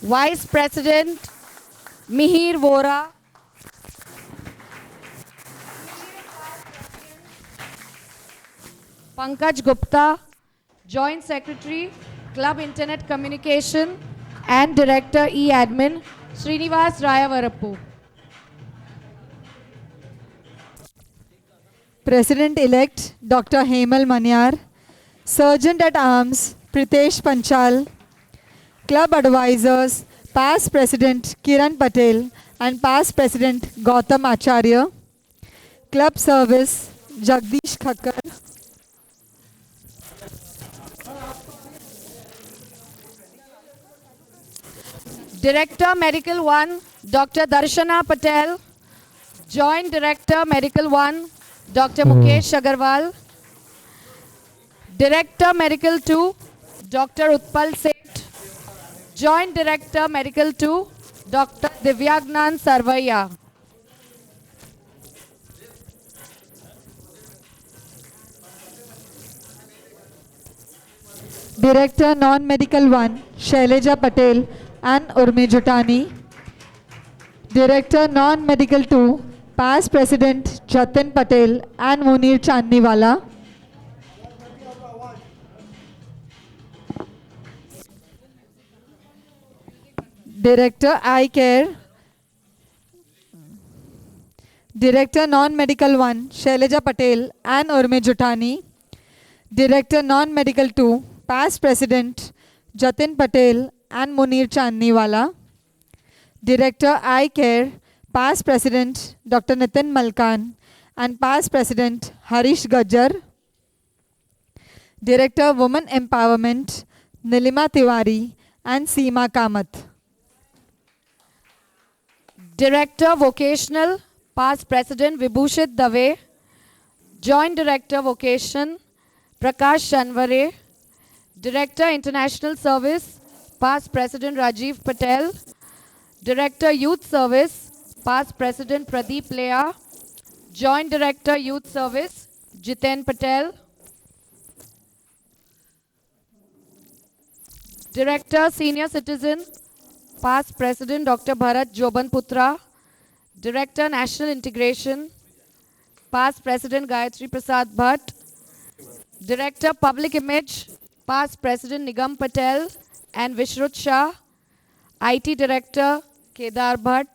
[SPEAKER 1] Vice President Mihir Vora, Pankaj Gupta, Joint Secretary Club Internet Communication and Director E-Admin Srinivas Rayavarappu.
[SPEAKER 2] President-elect Dr. Hemal Manyar, Sergeant at Arms Pritesh Panchal, Club Advisors Past President Kiran Patel and Past President Gautam Acharya, Club Service Jagdish Khakkar,
[SPEAKER 1] Director Medical 1 Dr. Darshana Patel, Joint Director Medical 1 Dr. Mukesh Agarwal, Director Medical 2, Dr. Utpal Seth. Joint Director Medical 2, Dr. Divyagnan Sarvaiya.
[SPEAKER 2] Director Non-Medical 1, Shaileja Patel and Urmi Jutani. Director Non-Medical 2, Past President Jatin Patel and Munir Chandniwala. Director Eye Care. Director Non-Medical 1, Shaileja Patel and Urmi Jutani. Director Non-Medical 2, Past President Jatin Patel and Munir Chandniwala. Director Eye Care, Past President Dr. Nitin Malkan and Past President Harish Gajjar. Director Women Empowerment, Nilima Tiwari and Seema Kamath.
[SPEAKER 1] Director Vocational, Past President Vibhushit Dave. Joint Director Vocation, Prakash Shanvare. Director International Service, Past President Rajiv Patel. Director Youth Service, Past President Pradeep Lea. Joint Director Youth Service, Jiten Patel. Director Senior Citizen, Past President Dr. Bharat Jobanputra. Director National Integration, Past President Gayatri Prasad Bhatt. Director Public Image, Past President Nigam Patel and Vishrut Shah. IT Director Kedar Bhatt.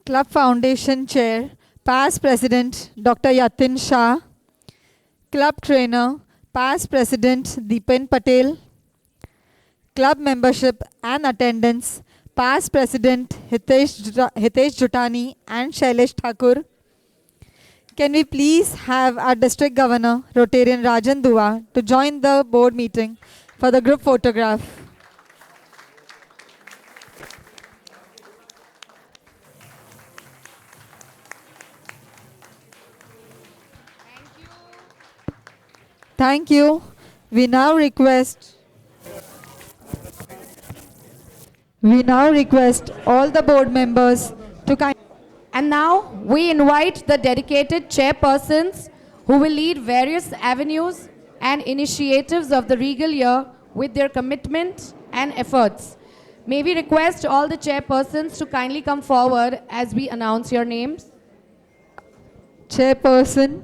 [SPEAKER 2] Club Foundation Chair, Past President Dr. Yatin Shah. Club Trainer, Past President Deepen Patel. Club Membership and Attendance, Past President Hitesh Jutani and Shailesh Thakur. Can we please have our District Governor, Rotarian Rajan Dua, to join the board meeting for the group photograph. Thank you. We now request all the board members to kindly.
[SPEAKER 1] And now we invite the dedicated chairpersons who will lead various avenues and initiatives of the regal year with their commitment and efforts. May we request all the chairpersons to kindly come forward as we announce your names.
[SPEAKER 2] Chairperson,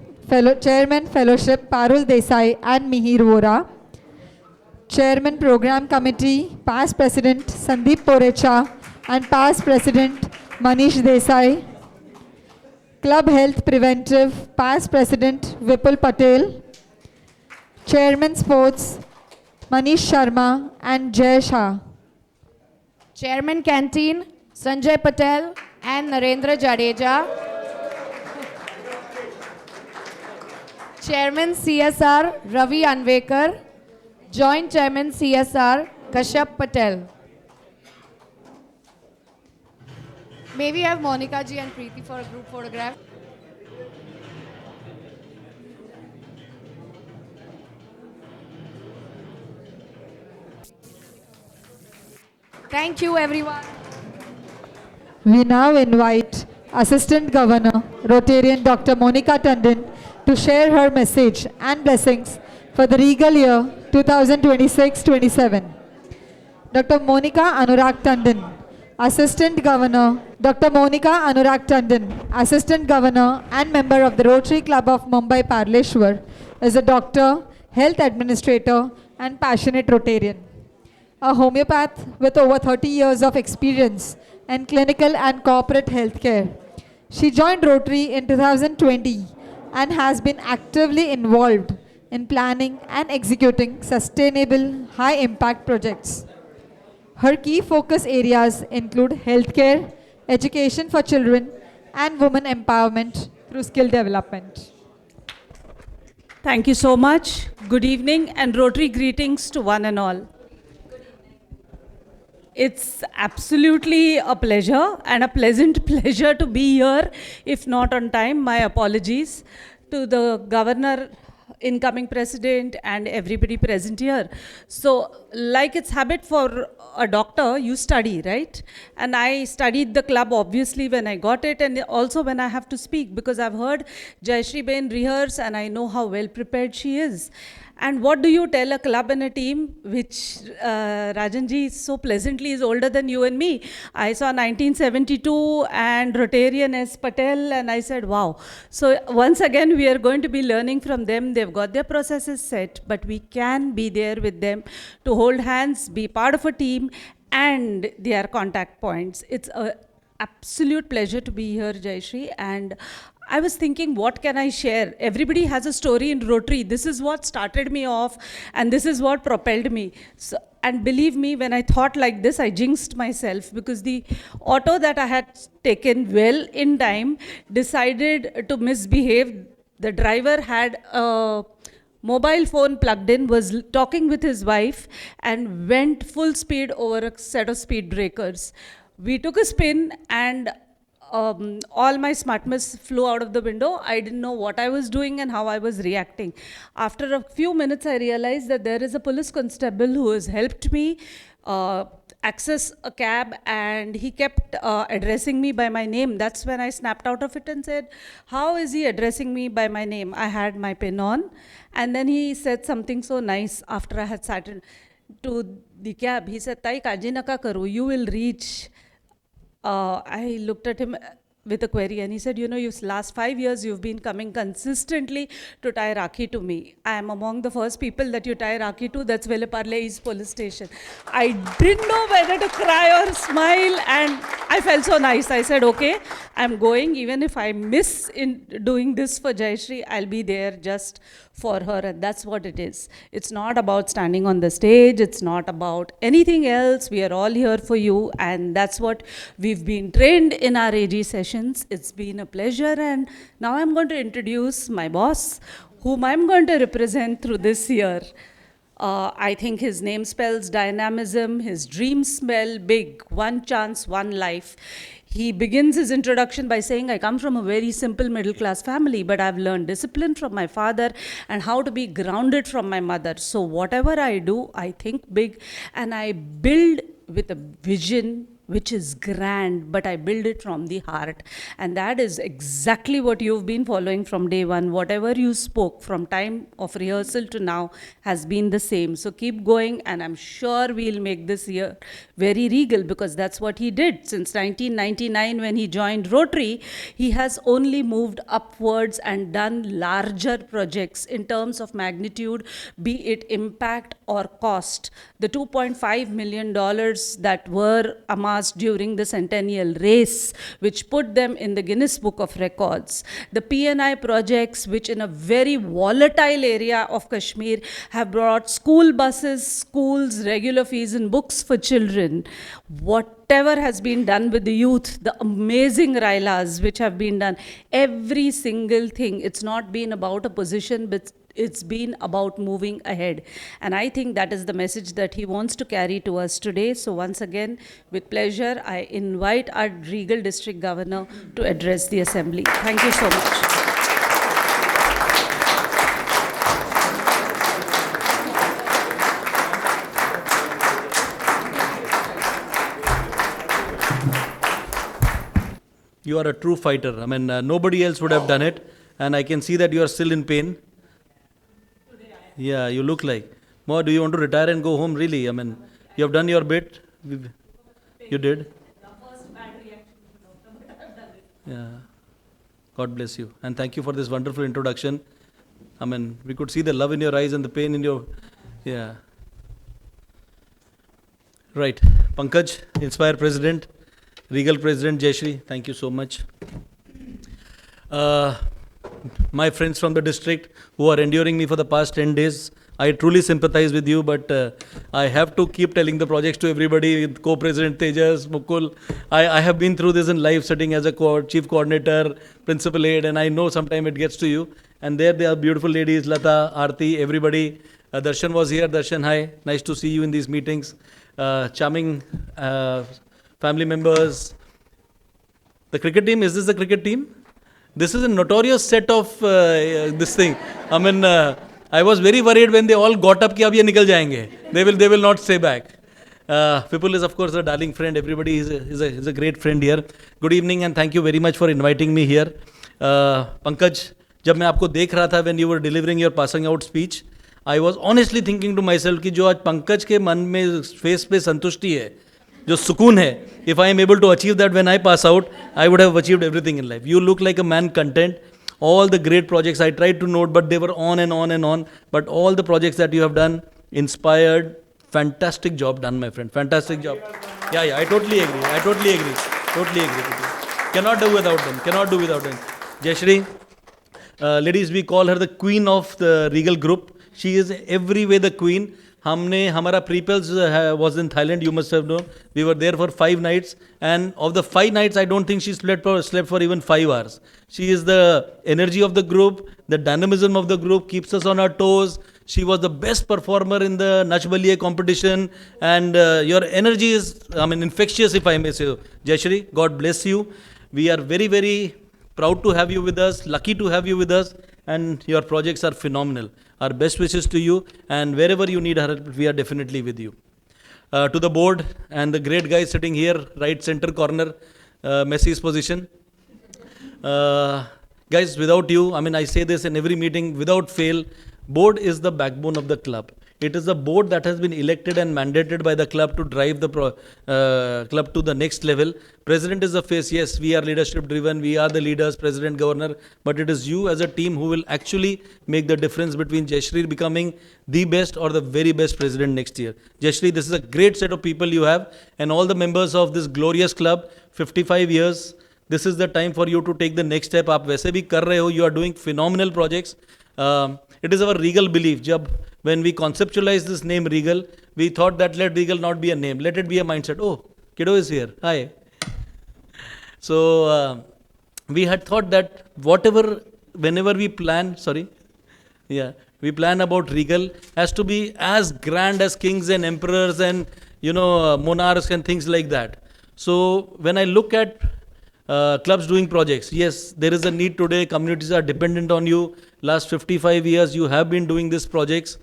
[SPEAKER 2] Chairman Fellowship Parul Desai and Mihir Vora. Chairman Program Committee, Past President Sandeep Porecha and Past President Manish Desai. Club Health Preventive, Past President Vipul Patel. Chairman Sports, Manish Sharma and Jay Shah.
[SPEAKER 1] Chairman Canteen, Sanjay Patel and Narendra Jadeja. Chairman CSR, Ravi Anvekar. Joint Chairman CSR, Kashyap Patel. May we have Monica ji and Preeti for a group photograph? Thank you, everyone.
[SPEAKER 2] We now invite Assistant Governor, Rotarian Dr. Monica Tandon, to share her message and blessings for the regal year 2026-27. Dr. Monica Anurag Tandon, Assistant Governor, Dr. Monica Anurag Tandon, Assistant Governor and member of the Rotary Club of Mumbai Parleshwar, is a doctor, health administrator and passionate Rotarian. A homeopath with over 30 years of experience in clinical and corporate healthcare. She joined Rotary in 2020 and has been actively involved in planning and executing sustainable, high-impact projects. Her key focus areas include healthcare, education for children, and women empowerment through skill development.
[SPEAKER 14] Thank you so much. Good evening and Rotary greetings to one and all. It's absolutely a pleasure and a pleasant pleasure to be here. If not on time, my apologies to the Governor incoming president and everybody present here. So, like it's habit for a doctor, you study, right? And I studied the club obviously when I got it, and also when I have to speak, because I've heard Jayashree Ben rehearse and I know how well prepared she is. And what do you tell a club and a team, which Rajanji so pleasantly is older than you and me? I saw 1972 and Rotarian S. Patel, and I said, wow. So once again, we are going to be learning from them. They've got their processes set, but we can be there with them to hold hands, be part of a team, and their contact points. It's an absolute pleasure to be here, Jayashree. And I was thinking, what can I share? Everybody has a story in Rotary. This is what started me off, and this is what propelled me. So, and believe me, when I thought like this, I jinxed myself, because the auto that I had taken well in time decided to misbehave. The driver had a mobile phone plugged in, was talking with his wife, and went full speed over a set of speed breakers. We took a spin, and all my smartness flew out of the window. I didn't know what I was doing and how I was reacting. After a few minutes, I realized that there is a police constable who has helped me access a cab, and he kept addressing me by my name. That's when I snapped out of it and said, how is he addressing me by my name? I had my pin on. And then he said something so nice after I had sat to the cab. He said, Tai kaji naka karu, you will reach. I looked at him with a query, and he said, you know, last 5 years you've been coming consistently to tie Rakhi to me. I am among the first people that you tie Rakhi to. That's Velaparle East Police Station. I didn't know whether to cry or smile, and I felt so nice. I said, okay, I'm going. Even if I miss in doing this for Jayashree, I'll be there just for her, and that's what it is. It's not about standing on the stage. It's not about anything else. We are all here for you, and that's what we've been trained in our AG sessions. It's been a pleasure, and now I'm going to introduce my boss, whom I'm going to represent through this year. I think his name spells dynamism, his dreams spell big, one chance, one life. He begins his introduction by saying, I come from a very simple middle class family, but I've learned discipline from my father and how to be grounded from my mother. So whatever I do, I think big, and I build with a vision which is grand, but I build it from the heart. And that is exactly what you've been following from day one. Whatever you spoke from time of rehearsal to now has been the same. So keep going, and I'm sure we'll make this year very regal, because that's what he did. Since 1999, when he joined Rotary, he has only moved upwards and done larger projects in terms of magnitude, be it impact or cost. The $2.5 million that were amassed during the centennial race, which put them in the Guinness Book of Records. The PNI projects, which in a very volatile area of Kashmir have brought school buses, schools, regular fees and books for children. Whatever has been done with the youth, the amazing Railas which have been done, every single thing, it's not been about a position, but it's been about moving ahead. And I think that is the message that he wants to carry to us today. So once again, with pleasure, I invite our Regal District Governor to address the Assembly. Thank you so much.
[SPEAKER 15] You are a true fighter. I mean, nobody else would have done it. And I can see that you are still in pain. Yeah, you look like. Mo, do you want to retire and go home? Really? I mean, you have done your bit. You did. Yeah. God bless you. And thank you for this wonderful introduction. I mean, we could see the love in your eyes and the pain in your... Yeah. Right. Pankaj, Inspire President, Regal President Jayashree, thank you so much. My friends from the district who are enduring me for the past 10 days, I truly sympathize with you, but I have to keep telling the projects to everybody, with co-president Tejas, Mukul. I have been through this in life, sitting as a chief coordinator, principal aide, and I know sometimes it gets to you. And there they are beautiful ladies, Lata, Aarti, everybody. Darshan was here. Darshan, hi. Nice to see you in these meetings. Charming family members. The cricket team, is this the cricket team? This is a notorious set of this thing. I mean, I was very worried when they all got up कि अब ये निकल जाएंगे. They will not stay back. Vipul is of course a darling friend. Everybody is a great friend here. Good evening and thank you very much for inviting me here. Pankaj, जब मैं आपको देख रहा था when you were delivering your passing out speech, I was honestly thinking to myself कि जो आज पंकज के मन में फेस पे संतुष्टि है, जो सुकून है, if I am able to achieve that when I pass out, I would have achieved everything in life. You look like a man content. All the great projects I tried to note, but they were on and on and on. But all the projects that you have done, inspired, fantastic job done, my friend. Fantastic job. Yeah, I totally agree. Totally agree with you. Cannot do without them. Jayashree, ladies, we call her the queen of the Regal group. She is every way the queen. Hamara pre-pels was in Thailand, you must have known. We were there for 5 nights, and of the 5 nights, I don't think she slept for even 5 hours. She is the energy of the group, the dynamism of the group, keeps us on our toes. She was the best performer in the Nach Baliye competition, and your energy is, infectious, if I may say so. Jayashree, God bless you. We are very, very proud to have you with us, lucky to have you with us, and your projects are phenomenal. Our best wishes to you, and wherever you need help, we are definitely with you. To the board and the great guys sitting here, right center corner, Messi's position. Guys, without you, I say this in every meeting, without fail, board is the backbone of the club. It is the board that has been elected and mandated by the club to drive the club to the next level. President is the face. Yes, we are leadership driven. We are the leaders, president, governor. But it is you as a team who will actually make the difference between Jayashree becoming the best or the very best president next year. Jayashree, this is a great set of people you have. And all the members of this glorious club, 55 years, this is the time for you to take the next step. आप वैसे भी कर रहे हो. You are doing phenomenal projects. It is our Regal belief. When we conceptualized this name Regal, we thought that let Regal not be a name, let it be a mindset. Oh, kiddo is here. Hi. So we had thought that whenever we plan, we plan about Regal has to be as grand as kings and emperors and monarchs and things like that. So when I look at clubs doing projects, yes, there is a need today. Communities are dependent on you. Last 55 years, you have been doing these projects.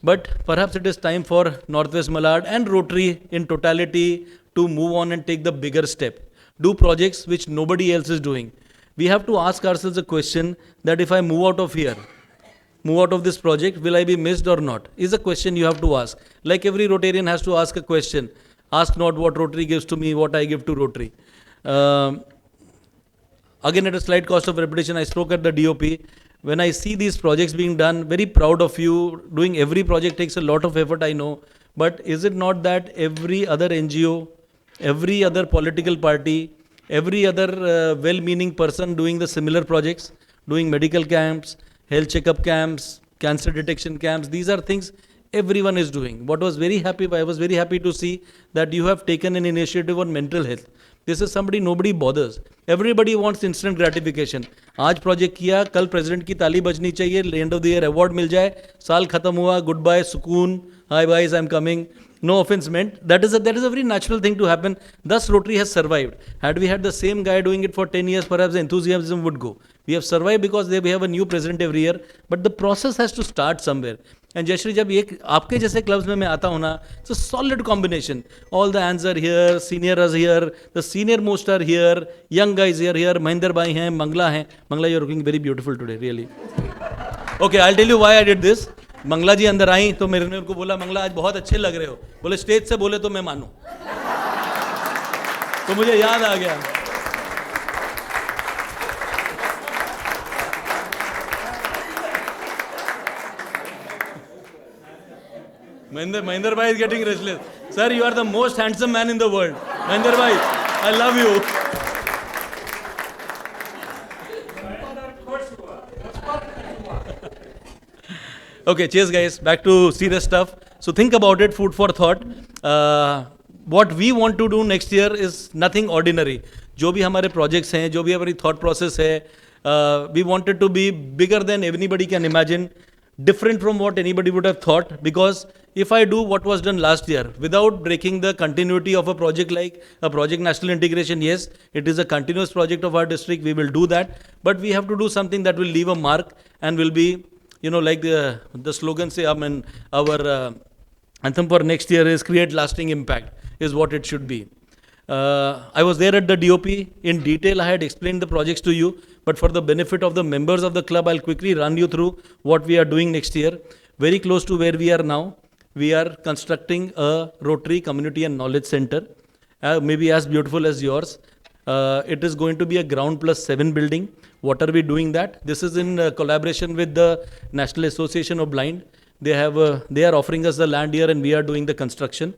[SPEAKER 15] But perhaps it is time for Northwest Malad and Rotary in totality to move on and take the bigger step. Do projects which nobody else is doing. We have to ask ourselves a question that if I move out of this project, will I be missed or not? Is a question you have to ask. Like every Rotarian has to ask a question. Ask not what Rotary gives to me, what I give to Rotary. Again, at a slight cost of repetition, I spoke at the DOP. When I see these projects being done, very proud of you. Doing every project takes a lot of effort, I know. But is it not that every other NGO, every other political party, every other well-meaning person doing the similar projects, doing medical camps, health checkup camps, cancer detection camps, these are things everyone is doing. I was very happy to see that you have taken an initiative on mental health. This is somebody nobody bothers. Everybody wants instant gratification. आज project किया, कल president की ताली बजनी चाहिए, end of the year award मिल जाए, साल खत्म हुआ, गुड बाय, सुकून, hi boys, I am coming. No offense meant. That is a very natural thing to happen. Thus, Rotary has survived. Had we had the same guy doing it for 10 years, perhaps the enthusiasm would go. We have survived because we have a new president every year. But the process has to start somewhere. And Jayashree, जब ये आपके जैसे clubs में मैं आता हूँ ना, it's a solid combination. All the hands are here, senior are here, the senior most are here, young guys are here, Mahinder Bhai हैं, Mangla हैं. Mangla, you're looking very beautiful today, really. Okay, I'll tell you why I did this. Mangla जी अंदर आई तो मेरे ने उनको बोला, मंगला आज बहुत अच्छे लग रहे हो. बोले स्टेज से बोले तो मैं मानूं. तो मुझे याद आ गया. Mahinder Bhai is getting restless. Sir, you are the most handsome man in the world. Mahinder Bhai, I love you. Okay, cheers guys. Back to serious stuff. So think about it, food for thought. What we want to do next year is nothing ordinary. जो भी हमारे projects हैं, जो भी हमारी thought process है, we want it to be bigger than anybody can imagine, different from what anybody would have thought, because if I do what was done last year without breaking the continuity of a project like a project national integration, yes, it is a continuous project of our district, we will do that, but we have to do something that will leave a mark and will be, like the slogan say, our anthem for next year is create lasting impact, is what it should be. I was there at the DOP. In detail, I had explained the projects to you, but for the benefit of the members of the club, I'll quickly run you through what we are doing next year. Very close to where we are now, we are constructing a Rotary Community and Knowledge Center, maybe as beautiful as yours. It is going to be a ground plus 7 building. What are we doing that? This is in collaboration with the National Association of Blind. They are offering us the land here and we are doing the construction.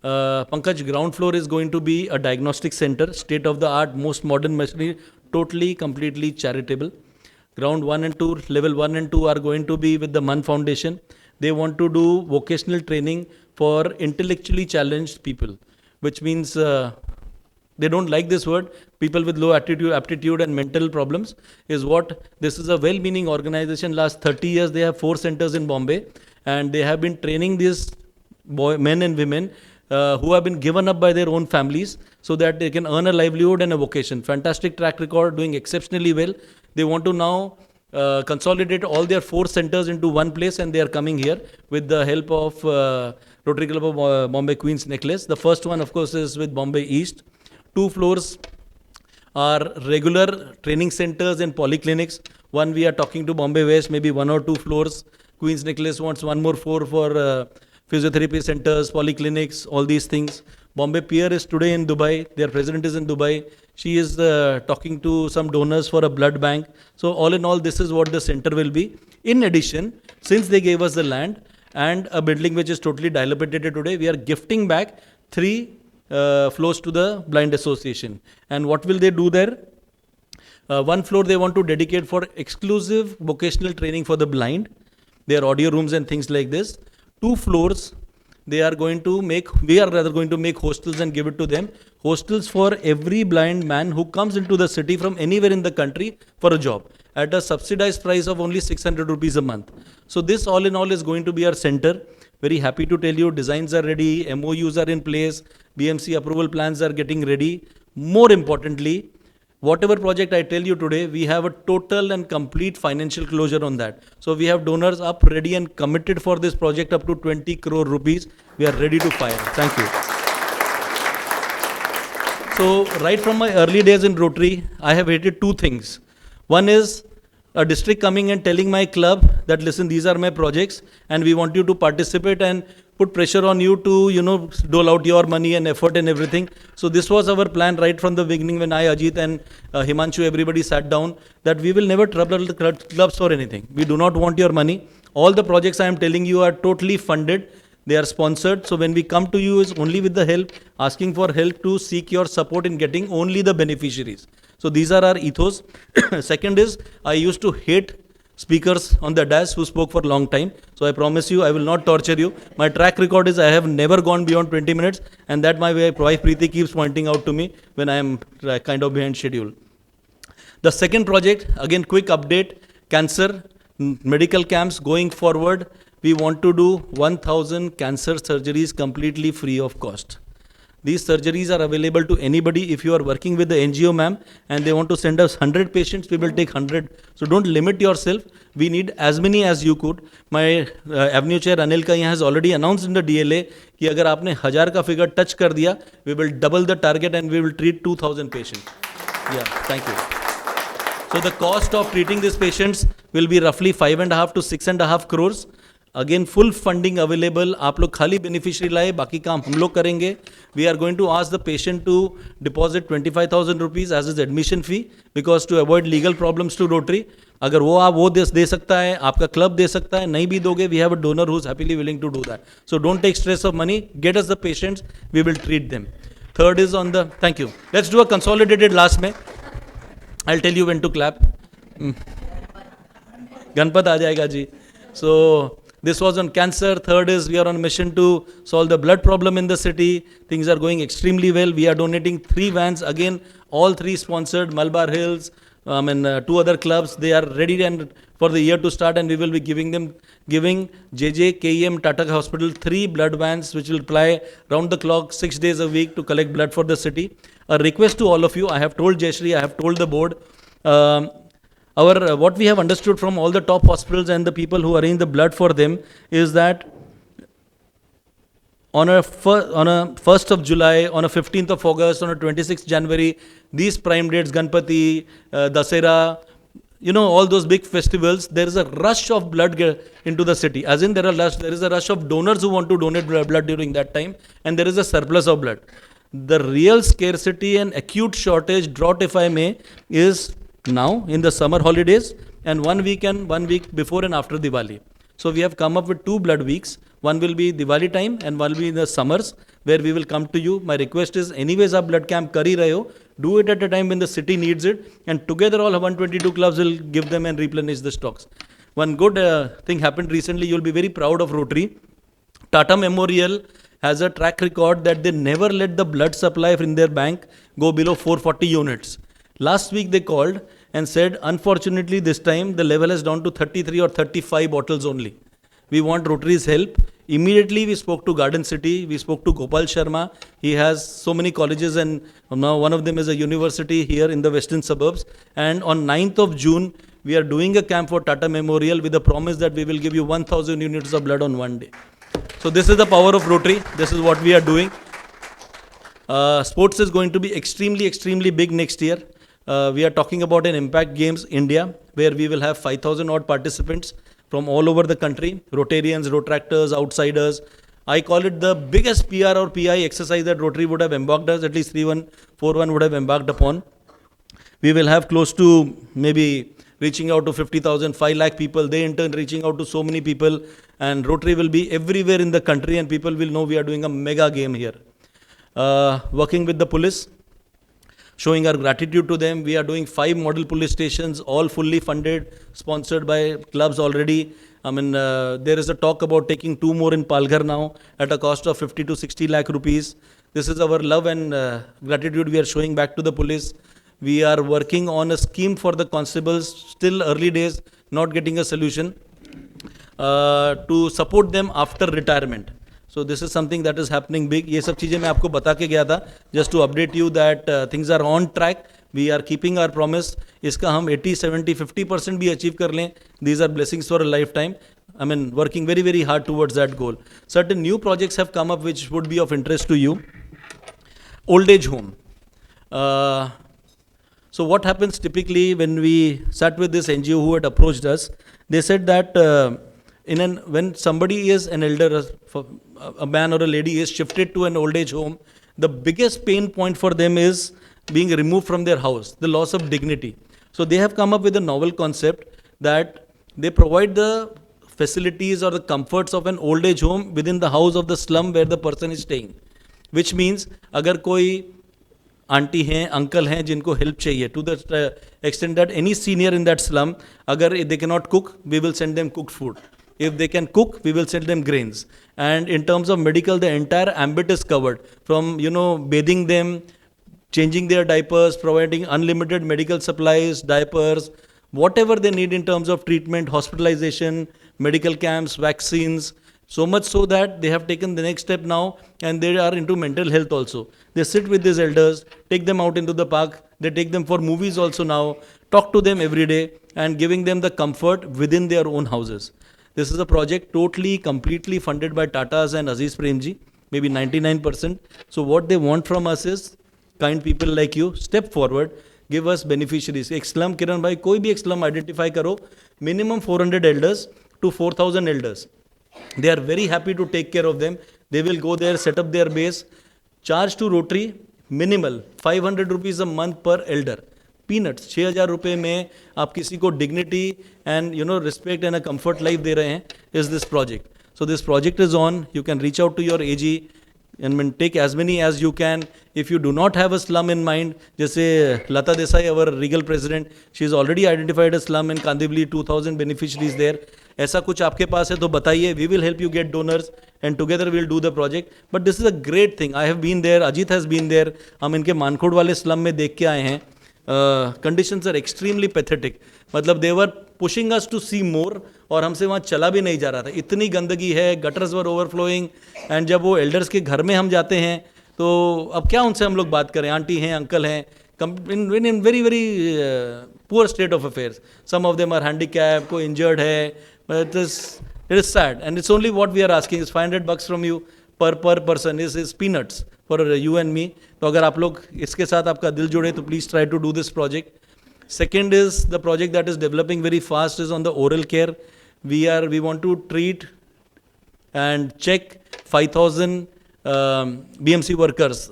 [SPEAKER 15] Pankaj, ground floor is going to be a diagnostic center, state-of-the-art, most modern machinery, totally, completely charitable. Ground 1 and 2, level 1 and 2 are going to be with the MAN Foundation. They want to do vocational training for intellectually challenged people, which means they don't like this word, people with low aptitude and mental problems is what, this is a well-meaning organization. Last 30 years, they have 4 centers in Bombay and they have been training these men and women who have been given up by their own families so that they can earn a livelihood and a vocation. Fantastic track record, doing exceptionally well. They want to now consolidate all their 4 centers into one place and they are coming here with the help of Rotary Club of Bombay Queen's Necklace. The first one, of course, is with Bombay East. 2 floors are regular training centers and polyclinics. One we are talking to Bombay West, maybe 1 or 2 floors. Queen's Necklace wants 1 more floor for physiotherapy centers, polyclinics, all these things. Bombay Pier is today in Dubai. Their president is in Dubai. She is talking to some donors for a blood bank. So all in all, this is what the center will be. In addition, since they gave us the land and a building which is totally dilapidated today, we are gifting back 3 floors to the Blind Association. And what will they do there? 1 floor they want to dedicate for exclusive vocational training for the blind. Their audio rooms and things like this. 2 floors we are rather going to make hostels and give it to them. Hostels for every blind man who comes into the city from anywhere in the country for a job at a subsidized price of only 600 rupees a month. So this all in all is going to be our center. Very happy to tell you, designs are ready, MOUs are in place, BMC approval plans are getting ready. More importantly, whatever project I tell you today, we have a total and complete financial closure on that. So we have donors up, ready and committed for this project up to 20 crore rupees. We are ready to fire. Thank you. So right from my early days in Rotary, I have hated 2 things. One is a district coming and telling my club that, listen, these are my projects and we want you to participate and put pressure on you to, dole out your money and effort and everything. So this was our plan right from the beginning when I, Ajit and Himanshu, everybody sat down that we will never trouble the clubs for anything. We do not want your money. All the projects I am telling you are totally funded. They are sponsored. So when we come to you is only with the help, asking for help to seek your support in getting only the beneficiaries. So these are our ethos. Second is, I used to hate speakers on the dais who spoke for a long time. So I promise you, I will not torture you. My track record is I have never gone beyond 20 minutes and that my wife Preeti keeps pointing out to me when I am kind of behind schedule. The second project, again quick update, cancer, medical camps going forward. We want to do 1,000 cancer surgeries completely free of cost. These surgeries are available to anybody. If you are working with the NGO, ma'am, and they want to send us 100 patients, we will take 100. So don't limit yourself. We need as many as you could. My Avenue Chair Anil Kaiyan has already announced in the DLA कि अगर आपने 1000 का figure touch कर दिया, we will double the target and we will treat 2,000 patients. Yeah, thank you. So the cost of treating these patients will be roughly 5.5 to 6.5 crores. Again, full funding available. आप लोग खाली beneficiary लाए, बाकी काम हम लोग करेंगे. We are going to ask the patient to deposit 25,000 rupees as his admission fee because to avoid legal problems to Rotary. अगर वो दे सकता है, आपका club दे सकता है, नहीं भी दोगे, we have a donor who is happily willing to do that. So don't take stress of money. Get us the patients. We will treat them. Third is on the, thank you. Let's do a consolidated last में. I'll tell you when to clap. Ganpat आ जाएगा जी. So this was on cancer. Third is we are on a mission to solve the blood problem in the city. Things are going extremely well. We are donating 3 vans. Again, all 3 sponsored. Malabar Hills, 2 other clubs. They are ready and for the year to start, and we will be giving JJKEM Tata Hospital 3 blood vans which will fly round the clock 6 days a week to collect blood for the city. A request to all of you, I have told Jayashree, I have told the board, what we have understood from all the top hospitals and the people who arrange the blood for them is that on a 1st of July, on a 15th of August, on a 26th January, these prime dates, Ganpati, Dasera, all those big festivals, there is a rush of blood into the city. As in, there is a rush of donors who want to donate blood during that time, and there is a surplus of blood. The real scarcity and acute shortage, drought if I may, is now in the summer holidays and 1 week before and after Diwali. So we have come up with 2 blood weeks. One will be Diwali time and one will be in the summers, where we will come to you. My request is, anyways, our blood camp kar hi rahe ho, do it at a time when the city needs it, and together all 122 clubs will give them and replenish the stocks. One good thing happened recently, you'll be very proud of Rotary. Tata Memorial has a track record that they never let the blood supply in their bank go below 440 units. Last week they called and said, unfortunately this time the level has down to 33 or 35 bottles only. We want Rotary's help. Immediately we spoke to Garden City, we spoke to Gopal Sharma. He has so many colleges and now one of them is a university here in the western suburbs. And on 9th of June, we are doing a camp for Tata Memorial with a promise that we will give you 1,000 units of blood on one day. So this is the power of Rotary. This is what we are doing. Sports is going to be extremely big next year. We are talking about an Impact Games India, where we will have 5,000 odd participants from all over the country, Rotarians, Rotractors, outsiders. I call it the biggest PR or PI exercise that Rotary would have embarked on, at least 3141 would have embarked upon. We will have close to maybe reaching out to 50,000, 5 lakh people. They in turn reaching out to so many people, and Rotary will be everywhere in the country and people will know we are doing a mega game here. Working with the police, showing our gratitude to them. We are doing 5 model police stations, all fully funded, sponsored by clubs already. I mean, there is a talk about taking 2 more in Palghar now at a cost of 50 to 60 lakh rupees. This is our love and gratitude we are showing back to the police. We are working on a scheme for the constables, still early days, not getting a solution, to support them after retirement. So this is something that is happening big. ये सब चीजें मैं आपको बता के गया था, just to update you that things are on track. We are keeping our promise. इसका हम 80, 70, 50% भी achieve कर लें. These are blessings for a lifetime. I mean, working very hard towards that goal. Certain new projects have come up which would be of interest to you. Old age home. So what happens typically when we sat with this NGO who had approached us, they said that when somebody is an elder, a man or a lady is shifted to an old age home, the biggest pain point for them is being removed from their house, the loss of dignity. So they have come up with a novel concept that they provide the facilities or the comforts of an old age home within the house of the slum where the person is staying. Which means, अगर कोई aunty हैं, uncle हैं जिनको help चाहिए, to the extent that any senior in that slum, अगर they cannot cook, we will send them cooked food. If they can cook, we will send them grains. And in terms of medical, the entire ambit is covered, from bathing them, changing their diapers, providing unlimited medical supplies, diapers, whatever they need in terms of treatment, hospitalization, medical camps, vaccines. So much so that they have taken the next step now and they are into mental health also. They sit with these elders, take them out into the park, they take them for movies also now, talk to them every day and giving them the comfort within their own houses. This is a project totally, completely funded by Tatas and Aziz Premji, maybe 99%. So what they want from us is kind people like you, step forward, give us beneficiaries. एक slum, Kiran bhai, कोई भी एक slum identify करो, minimum 400 elders to 4,000 elders. They are very happy to take care of them. They will go there, set up their base. Charge to Rotary, minimal, 500 rupees a month per elder. Peanuts, 6,000 रुपए में आप किसी को dignity and respect and a comfort life दे रहे हैं, is this project. So this project is on. You can reach out to your AG and take as many as you can. If you do not have a slum in mind, जैसे Lata Desai, our regal president, she has already identified a slum in Kandivali, 2,000 beneficiaries there. ऐसा कुछ आपके पास है तो बताइए. We will help you get donors and together we will do the project. But this is a great thing. I have been there. Ajit has been there. हम इनके मानखोड़ वाले slum में देख के आए हैं. Conditions are extremely pathetic. मतलब they were pushing us to see more, और हमसे वहाँ चला भी नहीं जा रहा था, इतनी गंदगी है, गटर्स वर ओवरफ्लोइंग। एंड जब वो एल्डर्स के घर में हम जाते हैं तो अब क्या उनसे हम लोग बात करें, आंटी हैं, अंकल हैं, in very very poor state of affairs. Some of them are handicapped, कोई injured है, but it is sad, and it's only what we are asking is $500 from you per person is peanuts for you and me. तो अगर आप लोग इसके साथ आपका दिल जुड़े तो please try to do this project. Second is the project that is developing very fast is on the oral care. We want to treat and check 5,000 BMC workers.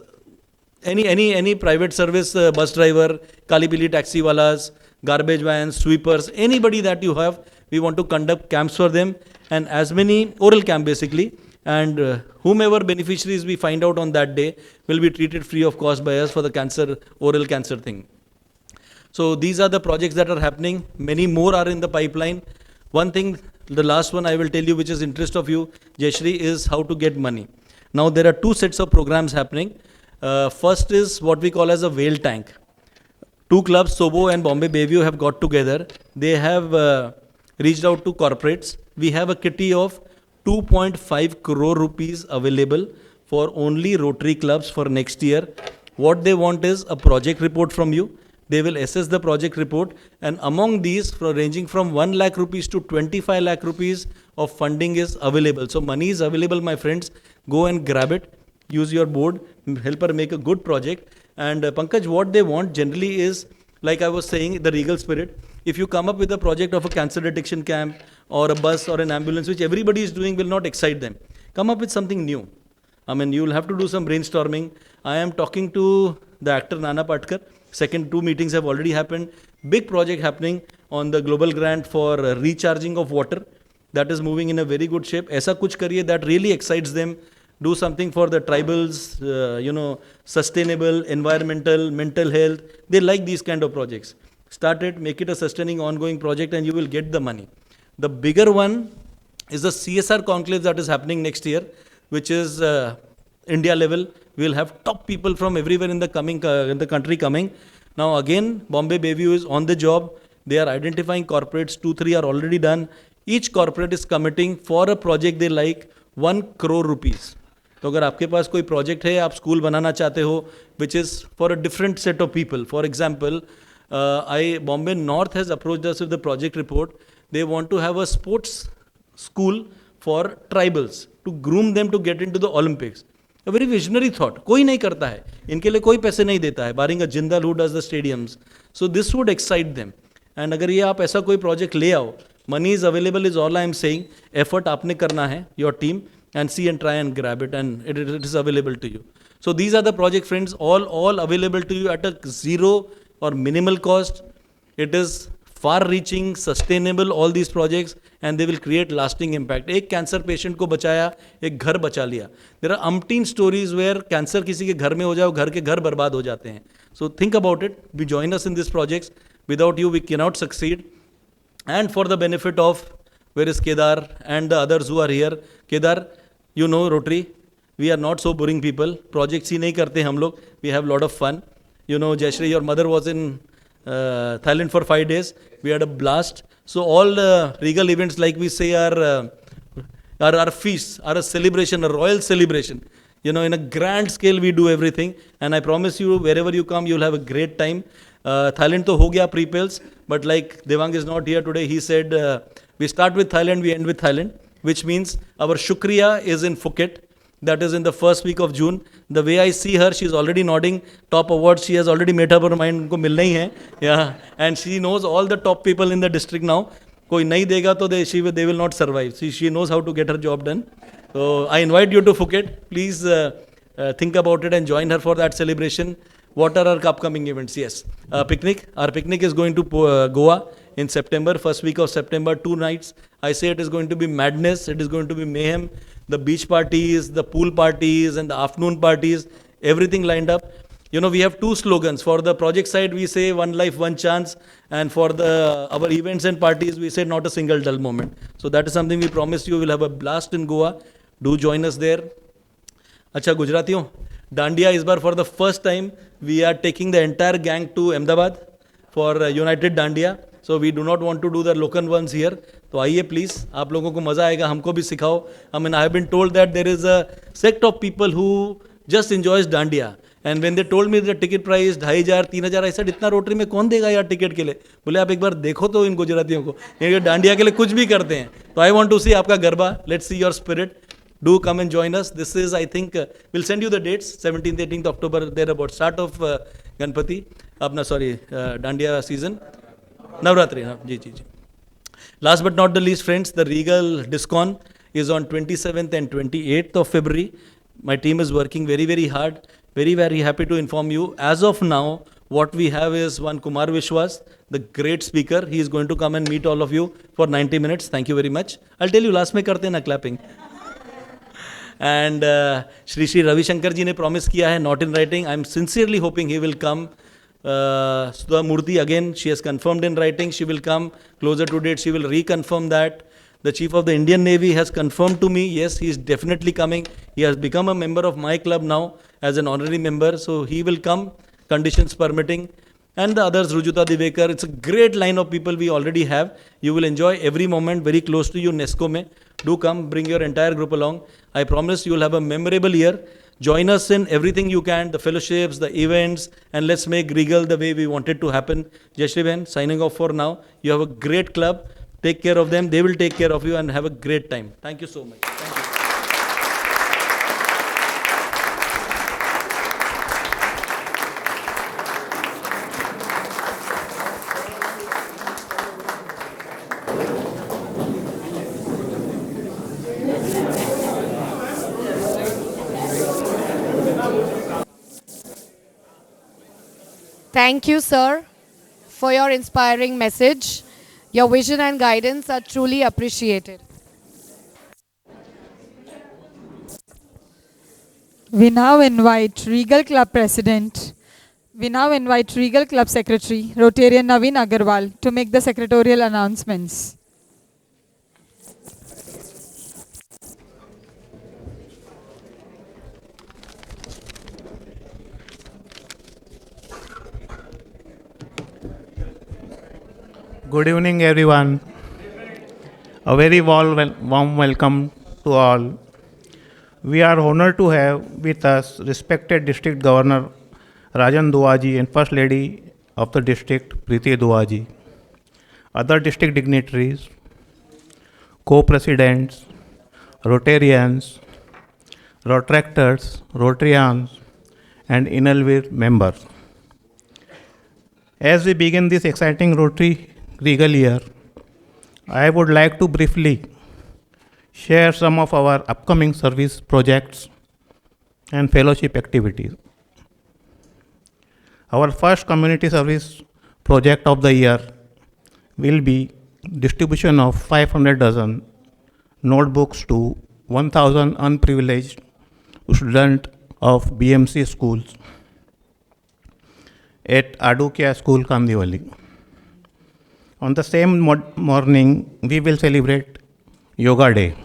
[SPEAKER 15] Any private service, bus driver, Kali Pili taxi walas, garbage vans, sweepers, anybody that you have, we want to conduct camps for them, and as many oral camp basically, and whomever beneficiaries we find out on that day will be treated free of cost by us for the cancer, oral cancer thing. So these are the projects that are happening. Many more are in the pipeline. One thing, the last one I will tell you, which is interest of you, Jayashree, is how to get money. Now there are two sets of programs happening. First is what we call as a whale tank. Two clubs, Sobo and Bombay Bayview, have got together. They have reached out to corporates. We have a kitty of 2.5 crore rupees available for only Rotary clubs for next year. What they want is a project report from you. They will assess the project report, and among these, ranging from 1 lakh rupees to 25 lakh rupees of funding is available. So money is available, my friends. Go and grab it. Use your board, help her make a good project. And Pankaj, what they want generally is, like I was saying, the regal spirit. If you come up with a project of a cancer detection camp or a bus or an ambulance, which everybody is doing, will not excite them. Come up with something new. I mean, you will have to do some brainstorming. I am talking to the actor Nana Patkar. Second 2 meetings have already happened. Big project happening on the global grant for recharging of water. That is moving in a very good shape. ऐसा कुछ करिए that really excites them. Do something for the tribals, sustainable, environmental, mental health. They like these kind of projects. Start it, make it a sustaining, ongoing project, and you will get the money. The bigger one is the CSR conclave that is happening next year, which is India level. We will have top people from everywhere in the country coming. Now again, Bombay Bayview is on the job. They are identifying corporates. 2-3 are already done. Each corporate is committing for a project they like 1 crore rupees. तो अगर आपके पास कोई project है, आप school बनाना चाहते हो, which is for a different set of people. For example, Bombay North has approached us with the project report. They want to have a sports school for tribals to groom them to get into the Olympics. A very visionary thought. कोई नहीं करता है, इनके लिए कोई पैसे नहीं देता है, barring a Jindal who does the stadiums. So this would excite them. And अगर ये आप ऐसा कोई project ले आओ, money is available is all I am saying. Effort आपने करना है, your team, and see and try and grab it, and it is available to you. So these are the project, friends, all available to you at a zero or minimal cost. It is far-reaching, sustainable, all these projects, and they will create lasting impact. एक cancer patient को बचाया, एक घर बचा लिया. There are umpteen stories where cancer किसी के घर में हो जाए, घर के घर बर्बाद हो जाते हैं. So think about it. We join us in these projects. Without you, we cannot succeed. And for the benefit of, where is Kedar and the others who are here? Kedar, you know Rotary, we are not so boring people. Projects ही नहीं करते हम लोग. We have a lot of fun. You know, Jayashree, your mother was in Thailand for 5 days. We had a blast. So all regal events, like we say, are feasts, are a celebration, a royal celebration. You know, in a grand scale, we do everything. And I promise you, wherever you come, you'll have a great time. Thailand to ho gaya pre-pales, but like Devang is not here today, he said, we start with Thailand, we end with Thailand, which means our Shukriya is in Phuket. That is in the first week of June. The way I see her, she's already nodding. Top awards, she has already made up her mind. उनको मिलना ही है. Yeah, and she knows all the top people in the district now. कोई नहीं देगा तो they will not survive. She knows how to get her job done. So I invite you to Phuket. Please think about it and join her for that celebration. What are our upcoming events? Yes, picnic. Our picnic is going to Goa in September, first week of September, 2 nights. I say it is going to be madness. It is going to be mayhem. The beach parties, the pool parties, and the afternoon parties, everything lined up. You know, we have 2 slogans. For the project side, we say 1 life, 1 chance. And for our events and parties, we say not a single dull moment. So that is something we promise you. We'll have a blast in Goa. Do join us there. अच्छा गुजरातियों, डांडिया इस बार for the first time we are taking the entire gang to Ahmedabad for United Dandiya. so we do not want to do the local ones here. तो आइए please, आप लोगों को मज़ा आएगा, हमको भी सिखाओ. I mean, I have been told that there is a sect of people who just enjoys dandiya. And when they told me the ticket price 2,500, 3,000, I said इतना रोटरी में कौन देगा यार टिकट के लिए. बोले आप एक बार देखो तो इन गुजरातियों को, ये डांडिया के लिए कुछ भी करते हैं. तो I want to see आपका garba. Let's see your spirit. Do come and join us. This is, I think, we'll send you the dates, 17th, 18th October, thereabout, start of Ganpati, apna, sorry, Dandiya season, Navratri, ji. Last but not the least, friends, the Regal Discon is on 27th and 28th of February. My team is working very, very hard. Very, very happy to inform you. As of now, what we have is one Kumar Vishwas, the great speaker. He is going to come and meet all of you for 90 minutes. Thank you very much. I'll tell you, last mein karte na clapping. And Shri Ravi Shankar ji ne promise kiya hai, not in writing. I'm sincerely hoping he will come. Sudha Murthy, again, she has confirmed in writing, she will come. Closer to date, she will reconfirm that. The Chief of the Indian Navy has confirmed to me, yes, he is definitely coming. He has become a member of my club now as an honorary member. So he will come, conditions permitting. And the others, Rujuta Divekar, it's a great line of people we already have. You will enjoy every moment very close to you, NESCO mein. Do come, bring your entire group along. I promise you will have a memorable year. Join us in everything you can, the fellowships, the events, and let's make Regal the way we want it to happen. Jayashree Ben, signing off for now. You have a great club. Take care of them. They will take care of you and have a great time. Thank you so much. Thank you.
[SPEAKER 1] Thank you, sir, for your inspiring message. Your vision and guidance are truly appreciated.
[SPEAKER 2] We now invite Regal Club President, Regal Club Secretary, Rotarian Naveen Agarwal, to make the secretarial announcements.
[SPEAKER 16] Good evening, everyone. A very warm welcome to all. We are honored to have with us respected District Governor Rajan Duaji and First Lady of the District Preeti Duaji, other district dignitaries, co-presidents, Rotarians, Rotractors, Rotarians, and Inalvir members. As we begin this exciting Rotary Regal year, I would like to briefly share some of our upcoming service projects and fellowship activities. Our first community service project of the year will be distribution of 500 dozen notebooks to 1,000 unprivileged students of BMC schools at Adukia School, Kandivali. On the same morning, we will celebrate Yoga Day,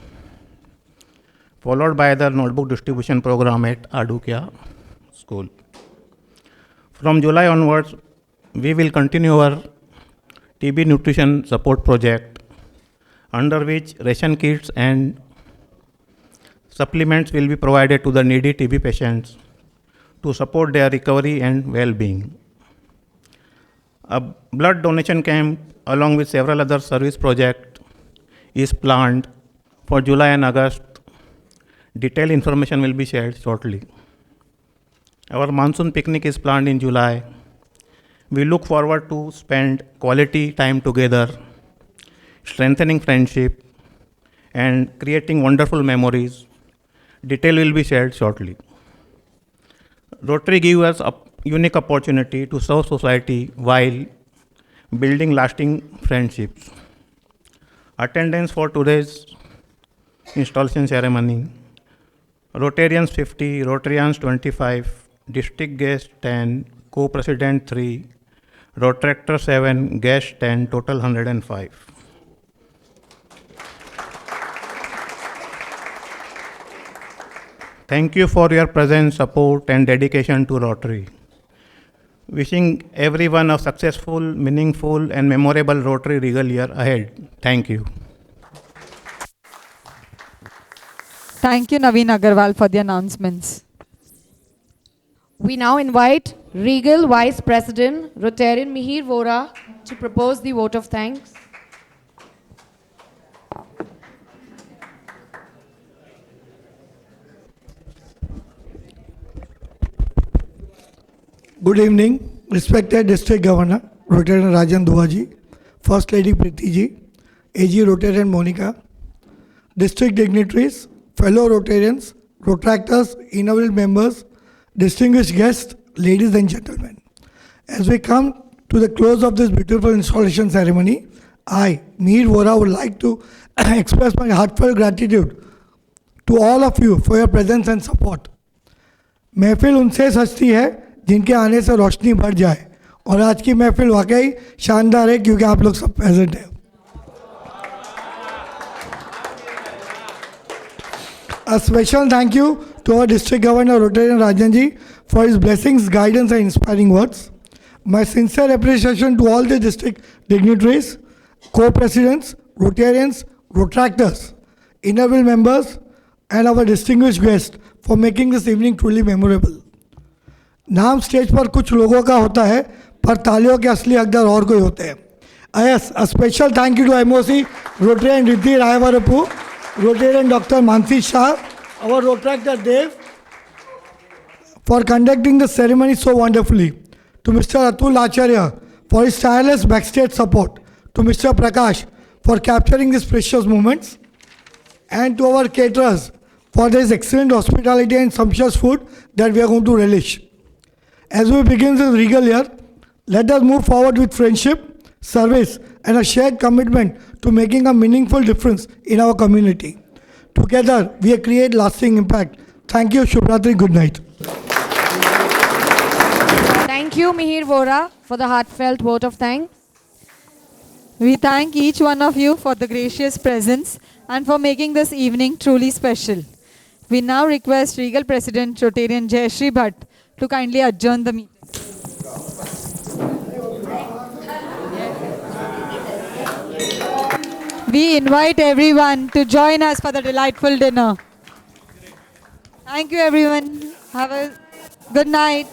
[SPEAKER 16] followed by the notebook distribution program at Adukia School. From July onwards, we will continue our TB nutrition support project, under which ration kits and supplements will be provided to the needy TB patients to support their recovery and well-being. A blood donation camp along with several other service projects is planned for July and August. Detailed information will be shared shortly. Our monsoon picnic is planned in July. We look forward to spend quality time together, strengthening friendship and creating wonderful memories. Detail will be shared shortly. Rotary gives us a unique opportunity to serve society while building lasting friendships. Attendance for today's installation ceremony: Rotarians 50, Rotarians 25, District Guest 10, Co-President 3, Rotractor 7, Guest 10, total 105. Thank you for your presence, support and dedication to Rotary. Wishing everyone a successful, meaningful, and memorable Rotary Regal year ahead. Thank you.
[SPEAKER 2] Thank you, Naveen Agarwal, for the announcements.
[SPEAKER 1] We now invite Regal Vice President Rotarian Mihir Vora to propose the vote of thanks.
[SPEAKER 17] Good evening, respected District Governor Rotarian Rajan Duaji, First Lady Preeti ji, AG Rotarian Monica, District dignitaries, fellow Rotarians, Rotractors, inaugural members, distinguished guests, ladies and gentlemen. As we come to the close of this beautiful installation ceremony, I, Mihir Vora, would like to express my heartfelt gratitude to all of you for your presence and support. महफिल उनसे सजती है जिनके आने से रोशनी बढ़ जाए और आज की महफिल वाकई शानदार है क्योंकि आप लोग सब प्रेजेंट हैं. A special thank you to our District Governor Rotarian Rajan ji for his blessings, guidance and inspiring words. My sincere appreciation to all the district dignitaries, co-presidents, Rotarians, Rotractors, inaugural members and our distinguished guests for making this evening truly memorable. नाम stage पर कुछ लोगों का होता है पर तालियों के असली हकदार और कोई होते हैं. Yes, a special thank you to MOC Rotarian Riddhi Rayavarapu, Rotarian Dr. Mansi Shah, our Rotractor Dev for conducting the ceremony so wonderfully, to Mr. Atul Acharya for his tireless backstage support, to Mr. Prakash for capturing these precious moments, and to our caterers for this excellent hospitality and sumptuous food that we are going to relish. As we begin this regal year, let us move forward with friendship, service, and a shared commitment to making a meaningful difference in our community. Together, we create lasting impact. Thank you, Shubhratri, good night.
[SPEAKER 1] Thank you, Mihir Vora, for the heartfelt vote of thanks.
[SPEAKER 2] We thank each one of you for the gracious presence and for making this evening truly special. We now request Regal President Rotarian Jayashree Bhatt to kindly adjourn the meeting. We invite everyone to join us for the delightful dinner. Thank you, everyone. Have a good night.